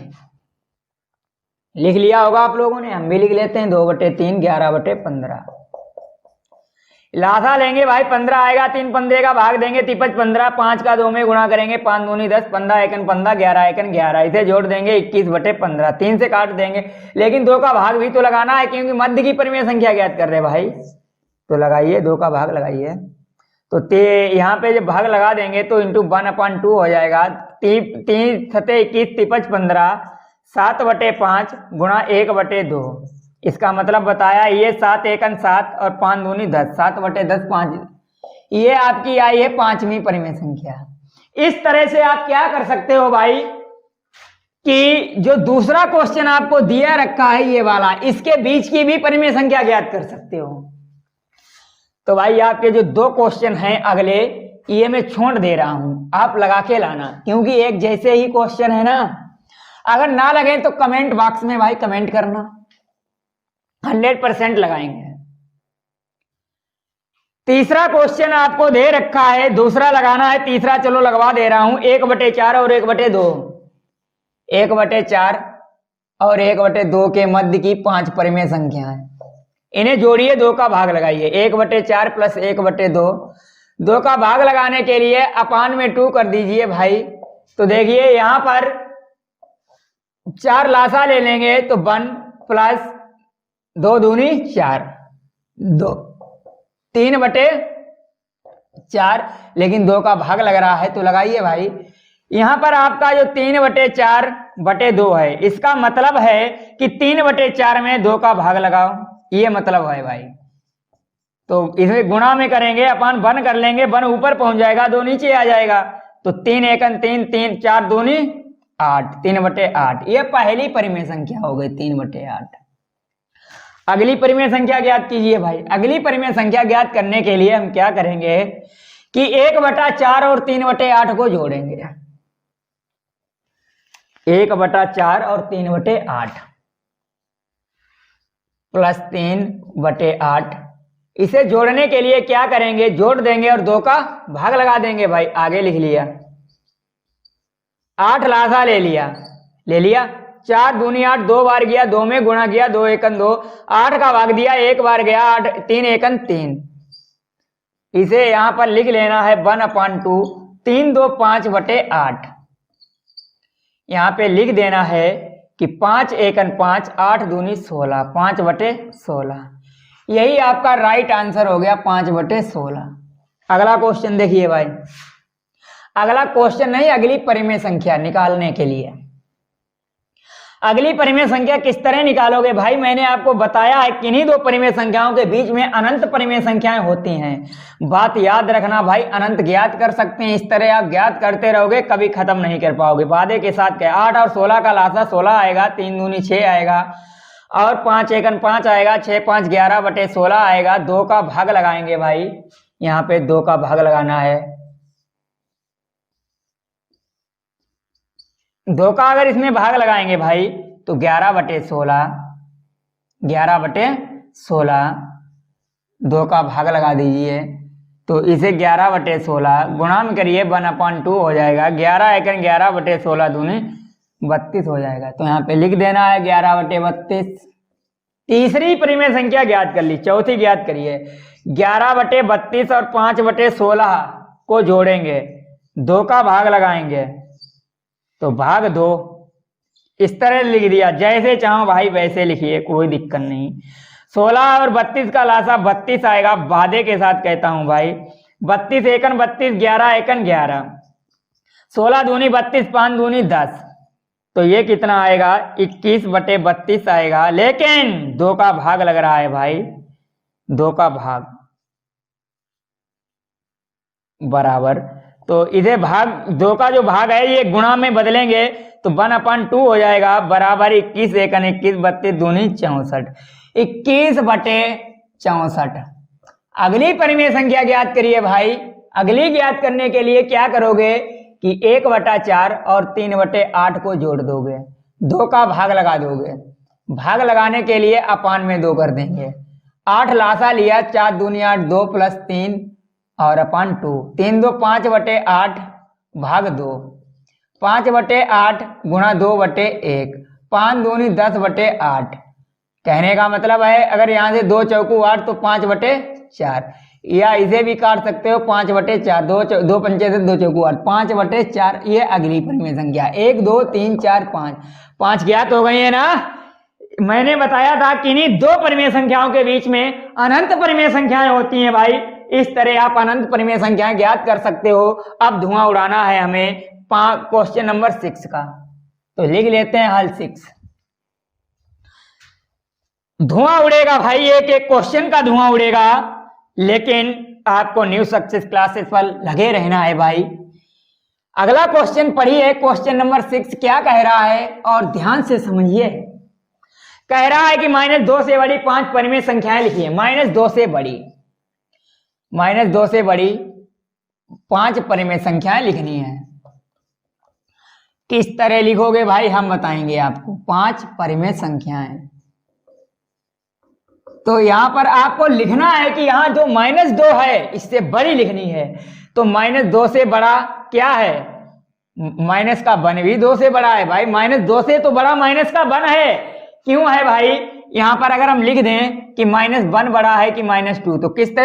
लिख लिया होगा आप लोगों ने, हम भी लिख लेते हैं। 2/3 11/15 लासा लेंगे भाई, 15 आएगा, 3 15 का भाग देंगे, 3 15, 5 का 2 में गुणा करेंगे, 5 दूनी 10, 15 एकन 15, 11 एकन 11, इसे जोड़ देंगे 21/15, 3 से काट देंगे। लेकिन 2 का भाग भी तो लगाना है, क्योंकि मध्य की परिमेय संख्या ज्ञात कर रहे भाई। तो लगाइए, 2 का भाग लगाइए। तो यहाँ पे जब भाग लगा देंगे तो इंटू 1/2 हो जाएगा। 3 7 21, 3 15, 7/5 गुणा 1/2। इसका मतलब बताया ये 7 एकन 7 और 5 दूनी 10, 7/10 5। ये आपकी आई है 5वीं परिमेय संख्या। इस तरह से आप क्या कर सकते हो भाई कि जो दूसरा क्वेश्चन आपको दिया रखा है ये वाला, इसके बीच की भी परिमेय संख्या ज्ञात कर सकते हो। तो भाई आपके जो 2 क्वेश्चन हैं अगले, ये मैं छोड़ दे रहा हूं, आप लगा के लाना, क्योंकि एक जैसे ही क्वेश्चन है ना। अगर ना लगे तो कमेंट बॉक्स में भाई कमेंट करना, 100% लगाएंगे। तीसरा क्वेश्चन आपको दे रखा है, दूसरा लगाना है, तीसरा चलो लगवा दे रहा हूं। 1/4 और 1/2, 1/4 और 1/2 के मध्य की 5 परिमेय संख्या है। इन्हें जोड़िए, 2 का भाग लगाइए। 1/4 प्लस 1/2, 2 का भाग लगाने के लिए अपान में 2 कर दीजिए भाई। तो देखिए यहां पर 4 लासा ले लेंगे तो 1 प्लस 2 दूनी 4, 2 3/4, लेकिन 2 का भाग लग रहा है तो लगाइए भाई। यहां पर आपका जो 3/4/2 है, इसका मतलब है कि 3/4 में 2 का भाग लगाओ, ये मतलब है भाई। तो इसे गुणा में करेंगे, अपन 1 कर लेंगे, 1 ऊपर पहुंच जाएगा, 2 नीचे आ जाएगा। तो 3 एकन 3, 3 4 दूनी 8, 3/8। ये पहली परिमेय संख्या हो गई 3/8। अगली परिमेय संख्या ज्ञात कीजिए भाई। अगली परिमेय संख्या ज्ञात करने के लिए हम क्या करेंगे कि 1/4 और 3/8 को जोड़ेंगे। 1/4 और 3/8 प्लस 3/8, इसे जोड़ने के लिए क्या करेंगे, जोड़ देंगे और 2 का भाग लगा देंगे भाई। आगे लिख लिया, 8 लासा ले लिया, 4 दूनी 8, 2 बार गया, 2 में गुणा किया, 2 एकन 2, 8 का भाग दिया, 1 बार गया, 8 3 एकन 3। इसे यहां पर लिख लेना है 1/2, 3 2 5/8। यहां पे लिख देना है कि 5 एकन 5, 8 दूनी 16, 5/16। यही आपका राइट आंसर हो गया, 5/16। अगला क्वेश्चन देखिए भाई। अगला क्वेश्चन नहीं, अगली परिमेय संख्या निकालने के लिए। अगली परिमेय संख्या किस तरह निकालोगे भाई, मैंने आपको बताया है किन्हीं 2 परिमेय संख्याओं के बीच में अनंत परिमेय संख्याएं होती हैं। बात याद रखना भाई, अनंत ज्ञात कर सकते हैं। इस तरह आप ज्ञात करते रहोगे, कभी खत्म नहीं कर पाओगे। वादे के साथ क्या, 8 और 16 का लासा 16 आएगा, 3 दूनी 6 आएगा, और 5 एकन 5 आएगा, 6 5 11/16 आएगा। 2 का भाग लगाएंगे भाई, यहाँ पे 2 का भाग लगाना है। 2 का अगर इसमें भाग लगाएंगे भाई तो 11/16, 11/16, 2 का भाग लगा दीजिए। तो इसे 11/16 गुणा में करिए, 1/2 हो जाएगा। 11 एकन 11/16 दूनी 32 हो जाएगा। तो यहाँ पे लिख देना है 11/32। तीसरी परिमेय संख्या ज्ञात कर ली, चौथी ज्ञात करिए। 11/32 और 5/16 को जोड़ेंगे, 2 का भाग लगाएंगे तो भाग 2। इस तरह लिख दिया, जैसे चाहो भाई वैसे लिखिए, कोई दिक्कत नहीं। 16 और 32 का लासा 32 आएगा, वादे के साथ कहता हूं भाई। 32 एकन 32, 11 एकन 11, 16 दूनी 32, 5 दूनी 10, तो ये कितना आएगा 21/32 आएगा, लेकिन 2 का भाग लग रहा है भाई, 2 का भाग बराबर, तो इधर भाग 2 का जो भाग है ये गुणा में बदलेंगे तो 1/2 हो जाएगा बराबर 21 एकन 21 32 दूनी 64, 21/64। अगली परिमेय संख्या ज्ञात करिए भाई। अगली ज्ञात करने के लिए क्या करोगे कि 1/4 और 3/8 को जोड़ दोगे, 2 का भाग लगा दोगे, भाग लगाने के लिए अपान में 2 कर देंगे, 8 लासा लिया, 4 दूनी 8, 2 + 3 और अपान 2, 3 2 5/8 भाग 2, 5/8 गुणा 2/1, 5 दूनी 10/8। कहने का मतलब है अगर यहाँ से 2 चौकू 8 तो 5/4, या इसे भी काट सकते हो 5/4, 2 पंचे से 2 चौकू 8, 5/4। ये अगली परिमेय संख्या 1 2 3 4 5 ज्ञात हो गई है ना। मैंने बताया था कि इन्हीं 2 परिमेय संख्याओं के बीच में अनंत परिमेय संख्याएं होती हैं भाई। इस तरह आप अनंत परिमेय संख्याएं ज्ञात कर सकते हो। अब धुआं उड़ाना है हमें क्वेश्चन नंबर 6 का, तो लिख लेते हैं हल 6। धुआं उड़ेगा भाई, एक एक क्वेश्चन का धुआं उड़ेगा, लेकिन आपको न्यू सक्सेस क्लासेस पर लगे रहना है भाई। अगला क्वेश्चन पढ़िए, क्वेश्चन नंबर 6 क्या कह रहा है और ध्यान से समझिए। कह रहा है कि -2 से बड़ी 5 परिमेय संख्याएं लिखिए। -2 से बड़ी, -2 से बड़ी 5 परिमेय संख्याएं लिखनी है। किस तरह लिखोगे भाई हम बताएंगे आपको। 5 परिमेय संख्याएं, तो यहां पर आपको लिखना है कि यहां जो -2 है इससे बड़ी लिखनी है। तो -2 से बड़ा क्या है, माइनस का 1 भी 2 से बड़ा है भाई। -2 से तो बड़ा माइनस का 1 है। क्यों है भाई, यहां पर अगर हम लिख दें कि -1 बड़ा है कि -2, तो किस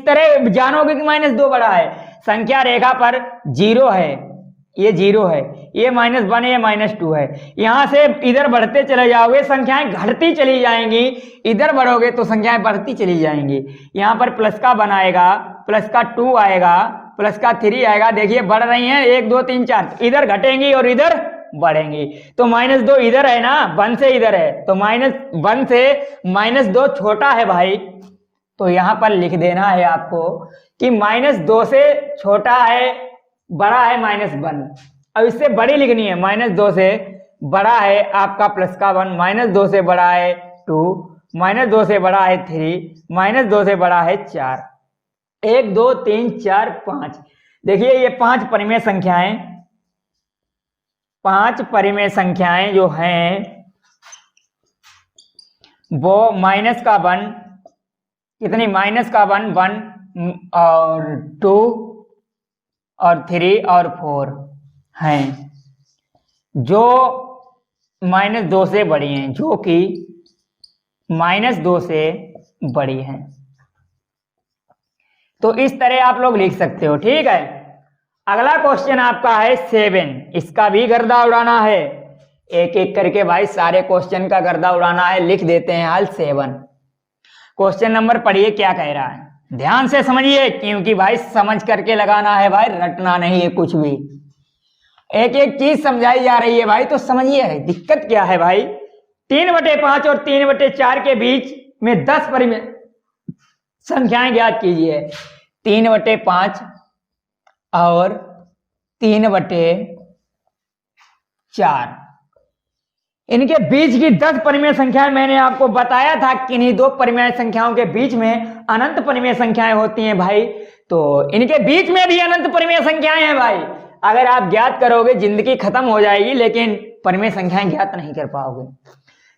तरह जानोगे कि -2 बड़ा है। संख्या रेखा पर 0 है, ये 0 है, ये -1 है, ये -2 है। यहां से इधर बढ़ते चले जाओगे संख्याएं घटती चली जाएंगी, इधर बढ़ोगे तो संख्याएं बढ़ती चली जाएंगी। यहां पर प्लस का 1 आएगा, प्लस का 2 आएगा, प्लस का 3 आएगा। देखिए बढ़ रही हैं 1 2 3 4, इधर घटेंगी और इधर बढ़ेंगी। तो -2 इधर है ना, 1 से इधर है, तो -1 से -2 छोटा है भाई। तो यहां पर लिख देना है आपको कि -2 से छोटा है, बड़ा है -1। अब इससे बड़ी लिखनी है, -2 से बड़ा है आपका प्लस का 1, -2 से बड़ा है 2, -2 से बड़ा है 3, -2 से बड़ा है 4। 1 2 3 4 5। देखिए ये 5 परिमेय संख्याएं, 5 परिमेय संख्याएं जो हैं वो माइनस का 1, कितनी, -1 1 और 2 और 3 और 4 हैं, जो -2 से बड़ी हैं, जो कि -2 से बड़ी हैं। तो इस तरह आप लोग लिख सकते हो, ठीक है। अगला क्वेश्चन आपका है 7, इसका भी गर्दा उड़ाना है। एक एक करके भाई सारे क्वेश्चन का गर्दा उड़ाना है। लिख देते हैं हल 7। क्वेश्चन नंबर पढ़िए क्या कह रहा है, ध्यान से समझिए, क्योंकि भाई समझ करके लगाना है भाई, रटना नहीं है कुछ भी। एक एक चीज समझाई जा रही है भाई, तो समझिए दिक्कत क्या है भाई। 3/5 और 3/4 के बीच में 10 परिमेय संख्याएं ज्ञात कीजिए। 3/5 और 3/4, इनके बीच की 10 परिमेय संख्याएं मैंने आपको बताया था कि इन्हीं 2 परिमेय संख्याओं के बीच में अनंत परिमेय संख्याएं होती हैं भाई। तो इनके बीच में भी अनंत परिमेय संख्याएं हैं भाई। अगर आप ज्ञात करोगे जिंदगी खत्म हो जाएगी, लेकिन परिमेय संख्याएं ज्ञात नहीं कर पाओगे।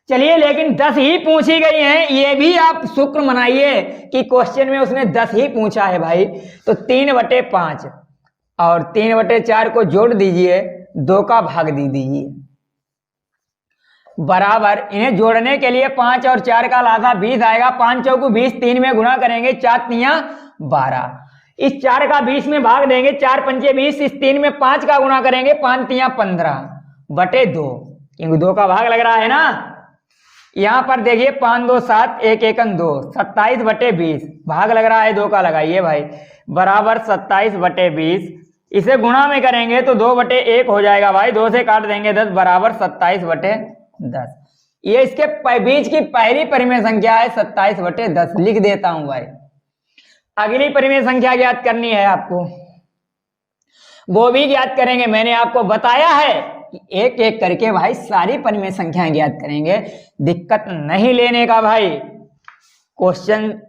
चलिए, लेकिन 10 ही पूछी गई हैं, ये भी आप शुक्र मनाइए कि क्वेश्चन में उसने 10 ही पूछा है भाई। तो 3/5 और 3/4 को जोड़ दीजिए, 2 का भाग दे दीजिए, बराबर। इन्हें जोड़ने के लिए 5 और 4 का लासा 20 आएगा। 5 चौकू 20, 3 में गुणा करेंगे, 4 तियां 12। इस 4 का 20 में भाग देंगे, 4 पंचे 20। इस 3 में 5 का गुणा करेंगे, 5 तियां 15/2, क्योंकि 2 का भाग लग रहा है ना। यहां पर देखिए 5 2 7, 1 1 2, 27/20 भाग लग रहा है, 2 का लगाइए भाई, बराबर 27/20। इसे गुणा में करेंगे तो 2/1 हो जाएगा भाई, 2 से काट देंगे 10 बराबर 27/10। ये इसके बीच की पहली परिमेय संख्या है 27/10, लिख देता हूं भाई। अगली परिमेय संख्या ज्ञात करनी है आपको, वो भी ज्ञात करेंगे। मैंने आपको बताया है कि एक एक करके भाई सारी परिमेय संख्याएं ज्ञात करेंगे, दिक्कत नहीं लेने का भाई। क्वेश्चन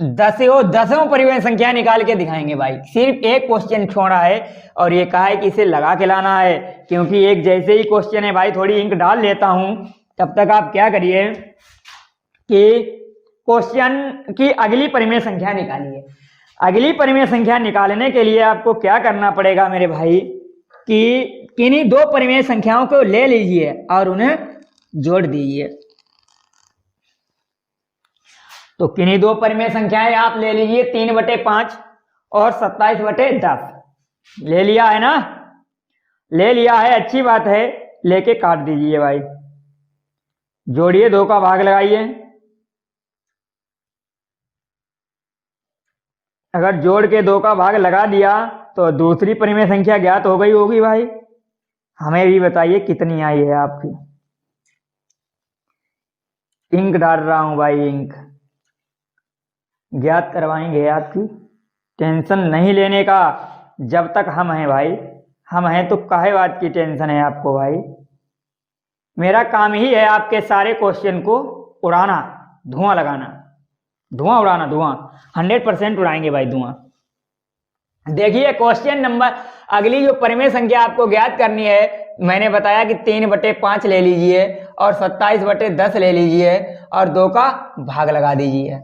10 परिमेय संख्या निकाल के दिखाएंगे भाई, सिर्फ एक क्वेश्चन छोड़ा है और ये कहा है कि इसे लगा के लाना है, क्योंकि एक जैसे ही क्वेश्चन है भाई, थोड़ी इंक डाल लेता हूं। तब तक आप क्या करिए कि क्वेश्चन की अगली परिमेय संख्या निकालिए। अगली परिमेय संख्या निकालने के लिए आपको क्या करना पड़ेगा मेरे भाई कि किन्हीं 2 परिमेय संख्याओं को ले लीजिए और उन्हें जोड़ दीजिए। तो किन्हीं 2 परिमेय संख्याएं आप ले लीजिए, 3/5 और 27/10। ले लिया है ना? ले लिया है, अच्छी बात है। लेके काट दीजिए भाई, जोड़िए, 2 का भाग लगाइए। अगर जोड़ के 2 का भाग लगा दिया तो दूसरी परिमेय संख्या ज्ञात हो गई होगी भाई। हमें भी बताइए कितनी आई है आपकी। इंक डाल रहा हूं भाई, इंक ज्ञात करवाएंगे आपकी, टेंशन नहीं लेने का। जब तक हम हैं भाई, हम हैं तो काहे बात की टेंशन है आपको भाई। मेरा काम ही है आपके सारे क्वेश्चन को उड़ाना, धुआं लगाना, धुआं उड़ाना, धुआं 100% उड़ाएंगे भाई, धुआं। देखिए क्वेश्चन नंबर, अगली जो परिमेय संख्या आपको ज्ञात करनी है, मैंने बताया कि 3/5 ले लीजिए और 27/10 ले लीजिए और 2 का भाग लगा दीजिए।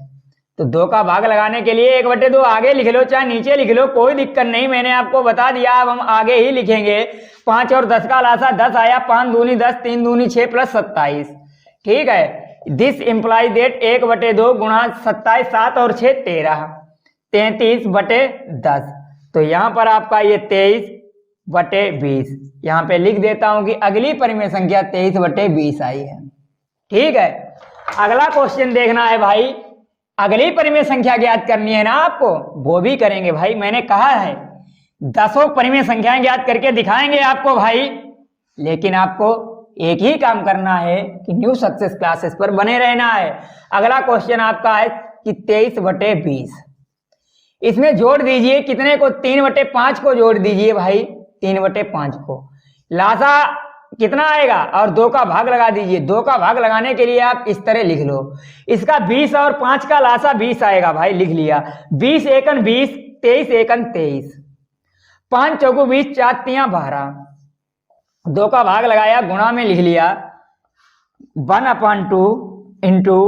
तो 2 का भाग लगाने के लिए 1/2 आगे लिख लो चाहे नीचे लिख लो, कोई दिक्कत नहीं, मैंने आपको बता दिया। अब हम आगे ही लिखेंगे। 5 और 10 का लासा 10 आया, 5 दूनी 10, 3 दूनी 6 प्लस 27। ठीक है, दिस इंप्लाइज दैट 1/2 गुणा 27, 7 और 6 13, 33/10। तो यहां पर आपका ये 23/20 यहां पे लिख देता हूं कि अगली परिमेय संख्या 23/20 आई है। ठीक है, अगला क्वेश्चन देखना है भाई। अगली परिमेय संख्या ज्ञात करनी है ना आपको, वो भी करेंगे भाई। मैंने कहा है 10 परिमेय संख्याएं ज्ञात करके दिखाएंगे आपको भाई, लेकिन आपको एक ही काम करना है कि न्यू सक्सेस क्लासेस पर बने रहना है। अगला क्वेश्चन आपका है कि 23/20, इसमें जोड़ दीजिए कितने को, 3/5 को जोड़ दीजिए भाई, 3/5 को। लासा कितना आएगा और 2 का भाग लगा दीजिए। 2 का भाग लगाने के लिए आप इस तरह लिख लो, इसका 20 और 5 का लासा 20 आएगा भाई, लिख लिया। 20 एकन 20, 23 एकन 23, 5 चौको 20, 4 तियां 12। 2 का भाग लगाया, गुणा में लिख लिया 1/2 इंटू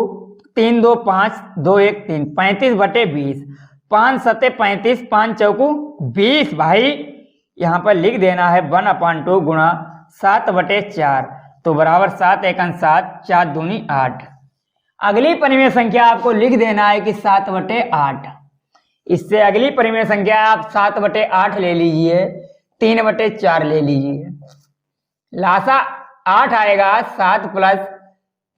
3 2 5 2 1 3, 35/20, 5 7 35, 5 चौको 20 भाई। यहां पर लिख देना है 1/2 गुणा 7/4, तो बराबर 7 एकन 7, 4 दूनी 8। अगली परिमेय संख्या आपको लिख देना है कि 7/8। इससे अगली परिमेय संख्या आप 7/8 ले लीजिए, 3/4 ले लीजिए। लासा 8 आएगा, 7 प्लस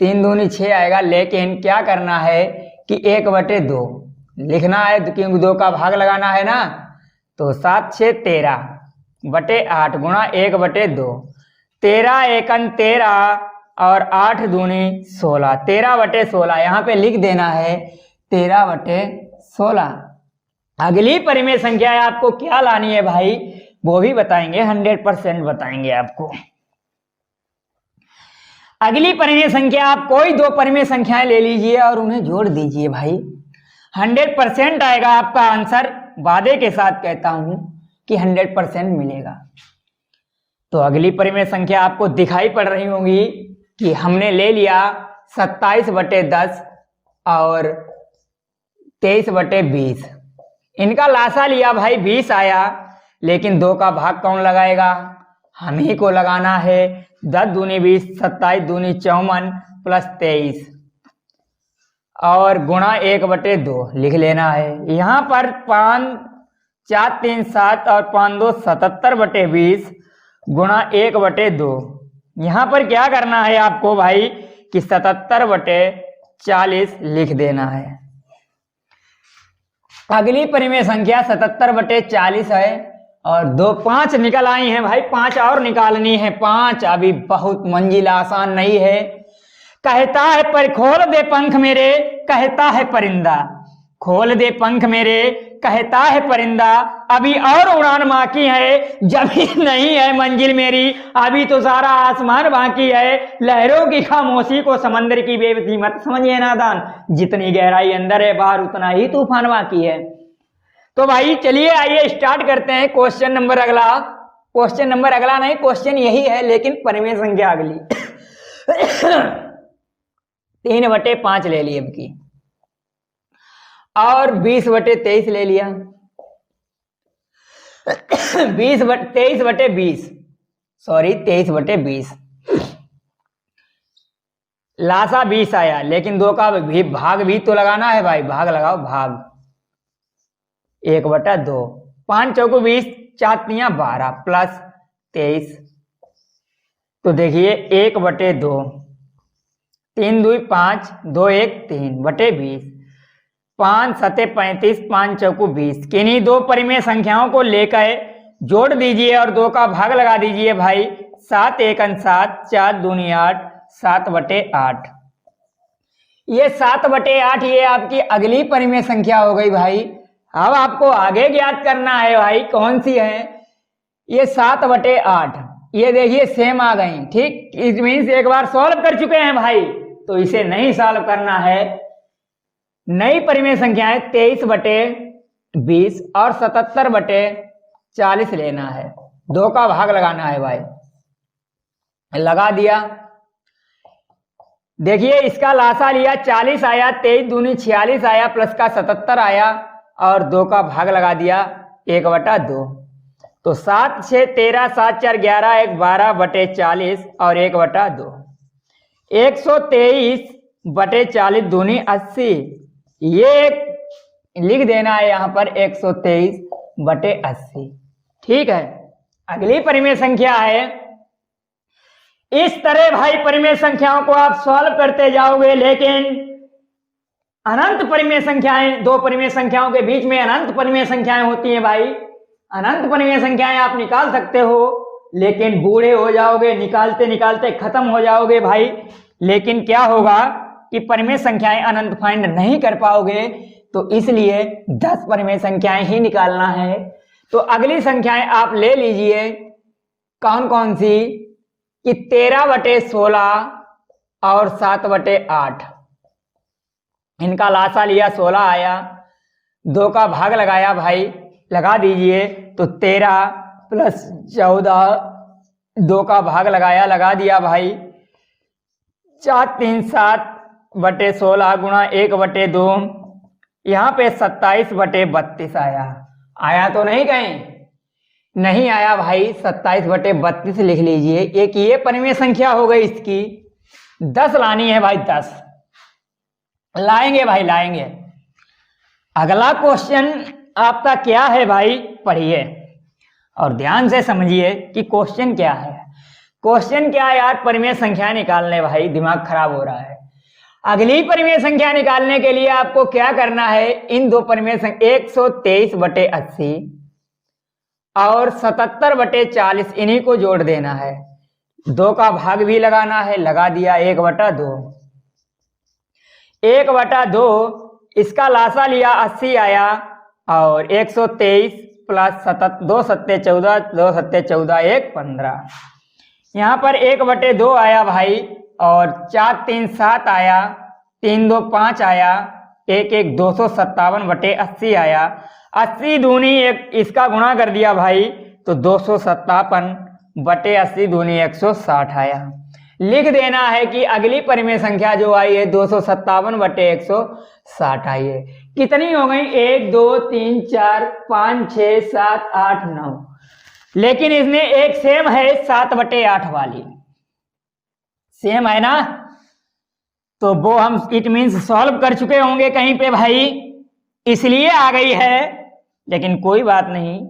3 दूनी 6 आएगा, लेकिन क्या करना है कि 1/2 लिखना है, क्योंकि 2 का भाग लगाना है ना। तो 7 6 13/8 गुणा 1/2, 13 एकन 13 और 8 दूनी 16, 13/16 यहाँ पे लिख देना है 13/16। अगली परिमेय संख्या आपको क्या लानी है भाई, वो भी बताएंगे, 100% बताएंगे आपको। अगली परिमेय संख्या आप कोई 2 परिमेय संख्याएं ले लीजिए और उन्हें जोड़ दीजिए भाई, 100% आएगा आपका आंसर। वादे के साथ कहता हूं कि 100% मिलेगा। तो अगली परिमेय संख्या आपको दिखाई पड़ रही होंगी कि हमने ले लिया 27/10 और 23/20। इनका लासा लिया भाई, 20 आया, लेकिन 2 का भाग कौन लगाएगा, हम ही को लगाना है। 10 दूनी 20, 27 दूनी 54 प्लस 23 और गुणा 1/2 लिख लेना है। यहां पर 5 4 3 7 और 5 2 77/20 गुणा 1/2। यहां पर क्या करना है आपको भाई कि 77/40 लिख देना है। अगली परिमेय संख्या 77/40 है और 2 5 निकल आई हैं भाई, 5 और निकालनी है। 5 अभी बहुत मंजिल आसान नहीं है। कहता है पर खोल दे पंख मेरे, कहता है परिंदा, खोल दे पंख मेरे, कहता है परिंदा, अभी और उड़ान बाकी है, जब नहीं है मंजिल मेरी, अभी तो सारा आसमान बाकी है, लहरों की खामोशी को समंदर की बेबसी मत समझिए नादान, जितनी गहराई अंदर है बाहर उतना ही तूफान बाकी है। तो भाई चलिए आइए स्टार्ट करते हैं। क्वेश्चन नंबर अगला, क्वेश्चन नंबर अगला नहीं, क्वेश्चन यही है लेकिन परिमेय संख्या अगली। 3/5 ले ली अब की, और 20/23 ले लिया। 23/20, सॉरी 23/20, लासा 20 आया, लेकिन 2 का भाग भी तो लगाना है भाई, भाग लगाओ, भाग 1/2, 5 चौको 20, 4 तियां 12 प्लस 23, तो देखिए 1/2, 3 2 5, 2 1 3/20, 5 7 35, 5 चौको 20। किन्हीं 2 परिमेय संख्याओं को लेकर जोड़ दीजिए और 2 का भाग लगा दीजिए भाई। 7 1 7, 4 2 8, 7/8। ये 7/8 ये आपकी अगली परिमेय संख्या हो गई भाई। अब आपको आगे ज्ञात करना है भाई कौन सी है। ये 7/8, ये देखिए सेम आ गई, ठीक। इट मीन्स एक बार सॉल्व कर चुके हैं भाई, तो इसे नहीं सॉल्व करना है। नई परिमेय संख्याएं 23/20 और 77/40 लेना है। 2 का भाग लगाना है भाई, लगा दिया। देखिए इसका लासा लिया, 40 आया, 23 दूनी 46 आया, प्लस का 77 आया, और 2 का भाग लगा दिया 1/2। तो 7 6 13, 7 4 11, 1 12/40 और 1/2। 123/40 दूनी 80, ये लिख देना है यहां पर 123/80, ठीक है। अगली परिमेय संख्या है, इस तरह भाई परिमेय संख्याओं को आप सॉल्व करते जाओगे, लेकिन अनंत परिमेय संख्याएं, 2 परिमेय संख्याओं के बीच में अनंत परिमेय संख्याएं होती हैं भाई। अनंत परिमेय संख्याएं आप निकाल सकते हो, लेकिन बूढ़े हो जाओगे, निकालते निकालते खत्म हो जाओगे भाई। लेकिन क्या होगा कि परिमेय संख्याएं अनंत फाइंड नहीं कर पाओगे, तो इसलिए 10 परिमेय संख्याएं ही निकालना है। तो अगली संख्याएं आप ले लीजिए, कौन कौन सी, कि 13/16 और 7/8। इनका लासा लिया, 16 आया, 2 का भाग लगाया भाई, लगा दीजिए। तो 13 प्लस 14, 2 का भाग लगाया, लगा दिया भाई। 4 3 7/16 गुणा 1/2, यहाँ पे 27/32 आया। आया तो नहीं कहीं, नहीं आया भाई, 27/32 लिख लीजिए। एक ये परिमेय संख्या हो गई इसकी। 10 लानी है भाई, 10 लाएंगे भाई, लाएंगे। अगला क्वेश्चन आपका क्या है भाई, पढ़िए और ध्यान से समझिए कि क्वेश्चन क्या है। क्वेश्चन क्या है यार, परिमेय संख्या निकालने भाई, दिमाग खराब हो रहा है। अगली परिमेय संख्या निकालने के लिए आपको क्या करना है, इन 2 परिमेय संख्या 123/80 और 77/40 इन्हीं को जोड़ देना है। 2 का भाग भी लगाना है, लगा दिया 1/2। 1/2, इसका लासा लिया, 80 आया, और 123 प्लस 2 7 14, 2 7 14, 1 15। यहाँ पर 1/2 आया भाई, और 4 3 7 आया, 3 2 5 आया, 1 1 257/80 आया। 80 दूनी 1, इसका गुणा कर दिया भाई, तो 257/80 दूनी 160 आया। लिख देना है कि अगली परिमेय संख्या जो आई है 257/160 आई है। कितनी हो गई, 1 2 3 4 5 6 7 8 9, लेकिन इसमें एक सेम है 7/8 वाली, सेम है ना, तो वो हम इट मीन्स सॉल्व कर चुके होंगे कहीं पे भाई, इसलिए आ गई है। लेकिन कोई बात नहीं,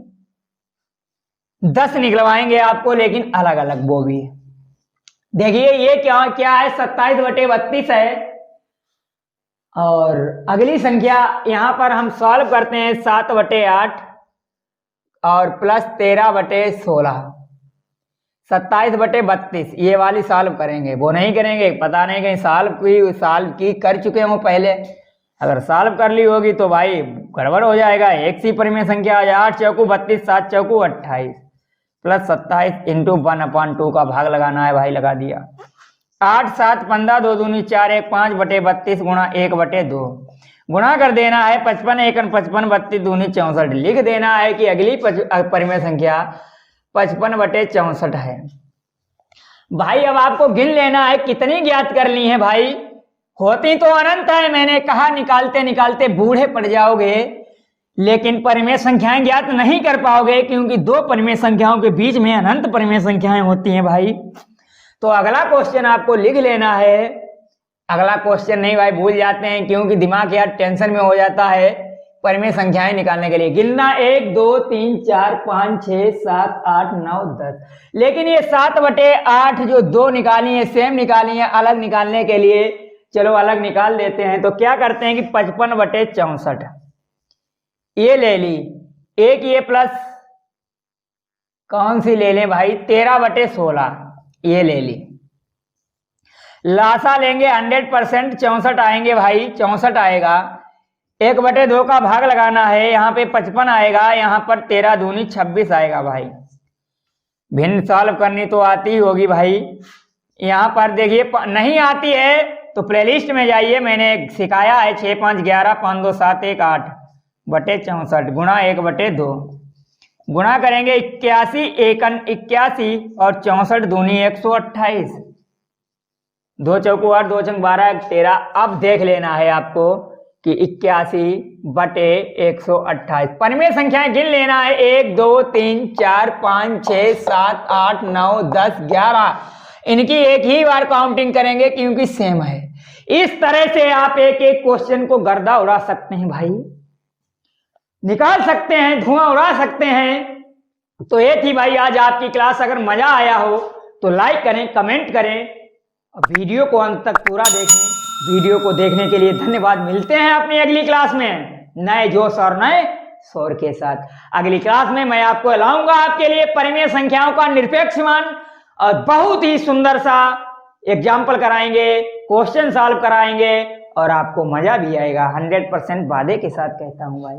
10 निकलवाएंगे आपको, लेकिन अलग अलग वो भी। देखिए ये क्या क्या है, 27/32 है, और अगली संख्या यहां पर हम सॉल्व करते हैं 7/8, और प्लस 13/16, 27/32। ये वाली सॉल्व करेंगे, वो नहीं करेंगे, पता नहीं कहीं सॉल्व की कर चुके हों पहले। अगर सॉल्व कर ली होगी तो भाई गड़बड़ हो जाएगा। एक सी परिमेय संख्या आ जाए, 8 चौकू 32, 7 चौकू 28, प्लस 27 इंटू 1/2 का भाग लगाना है भाई, लगा दिया। 8 7 15, 2 दूनी 4, 1 5/32 गुणा 1/2 गुणा कर देना है। 55 1 55, 32 दूनी 64, लिख देना है कि अगली परिमेय संख्या 55/64 है। भाई अब आपको गिन लेना है कितनी ज्ञात कर ली है भाई, होती तो अनंत है। मैंने कहा निकालते निकालते बूढ़े पड़ जाओगे, लेकिन परिमेय संख्याएं ज्ञात नहीं कर पाओगे, क्योंकि दो परिमेय संख्याओं के बीच में अनंत परिमेय संख्याएं होती हैं भाई। तो अगला क्वेश्चन आपको लिख लेना है। अगला क्वेश्चन नहीं भाई, भूल जाते हैं, क्योंकि दिमाग यार टेंशन में हो जाता है परिमेय संख्याएं निकालने के लिए। गिनना 1 2 3 4 5 6 7 8 9 10, लेकिन ये 7/8 जो 2 निकाली है, सेम निकाली है, अलग निकालने के लिए चलो अलग निकाल देते हैं। तो क्या करते हैं कि 55/64 ये ले ली, एक ये प्लस कौन सी ले लें भाई, 13/16 ये ले ली। लासा लेंगे 100%, 64 आएंगे भाई, 64 आएगा। 1/2 का भाग लगाना है, यहाँ पे 55 आएगा, यहाँ पर 13 दूनी 26 आएगा भाई। भिन्न सॉल्व करनी तो आती ही होगी भाई। यहाँ पर देखिए नहीं आती है तो प्लेलिस्ट में जाइए, मैंने सिखाया है 6 5 11 5 2 7 1 8/64 गुणा 1/2 गुणा करेंगे 81 1 81 और 64 दूनी 128, 2 चौकू 8 2 चंग 12 1 13। अब देख लेना है आपको कि 81/128 परिमेय संख्याएं गिन लेना है, 1 2 3 4 5 6 7 8 9 10 11। इनकी एक ही बार काउंटिंग करेंगे क्योंकि सेम है। इस तरह से आप एक एक क्वेश्चन को गर्दा उड़ा सकते हैं भाई, निकाल सकते हैं, धुआं उड़ा सकते हैं। तो ये थी भाई आज आपकी क्लास। अगर मजा आया हो तो लाइक करें, कमेंट करें और वीडियो को अंत तक पूरा देखें। वीडियो को देखने के लिए धन्यवाद। मिलते हैं अपनी अगली क्लास में नए जोश और नए शोर के साथ। अगली क्लास में मैं आपको लाऊंगा आपके लिए परिमेय संख्याओं का निरपेक्ष मान और बहुत ही सुंदर सा एग्जाम्पल कराएंगे, क्वेश्चन सॉल्व कराएंगे और आपको मजा भी आएगा। 100% वादे के साथ कहता हूं भाई।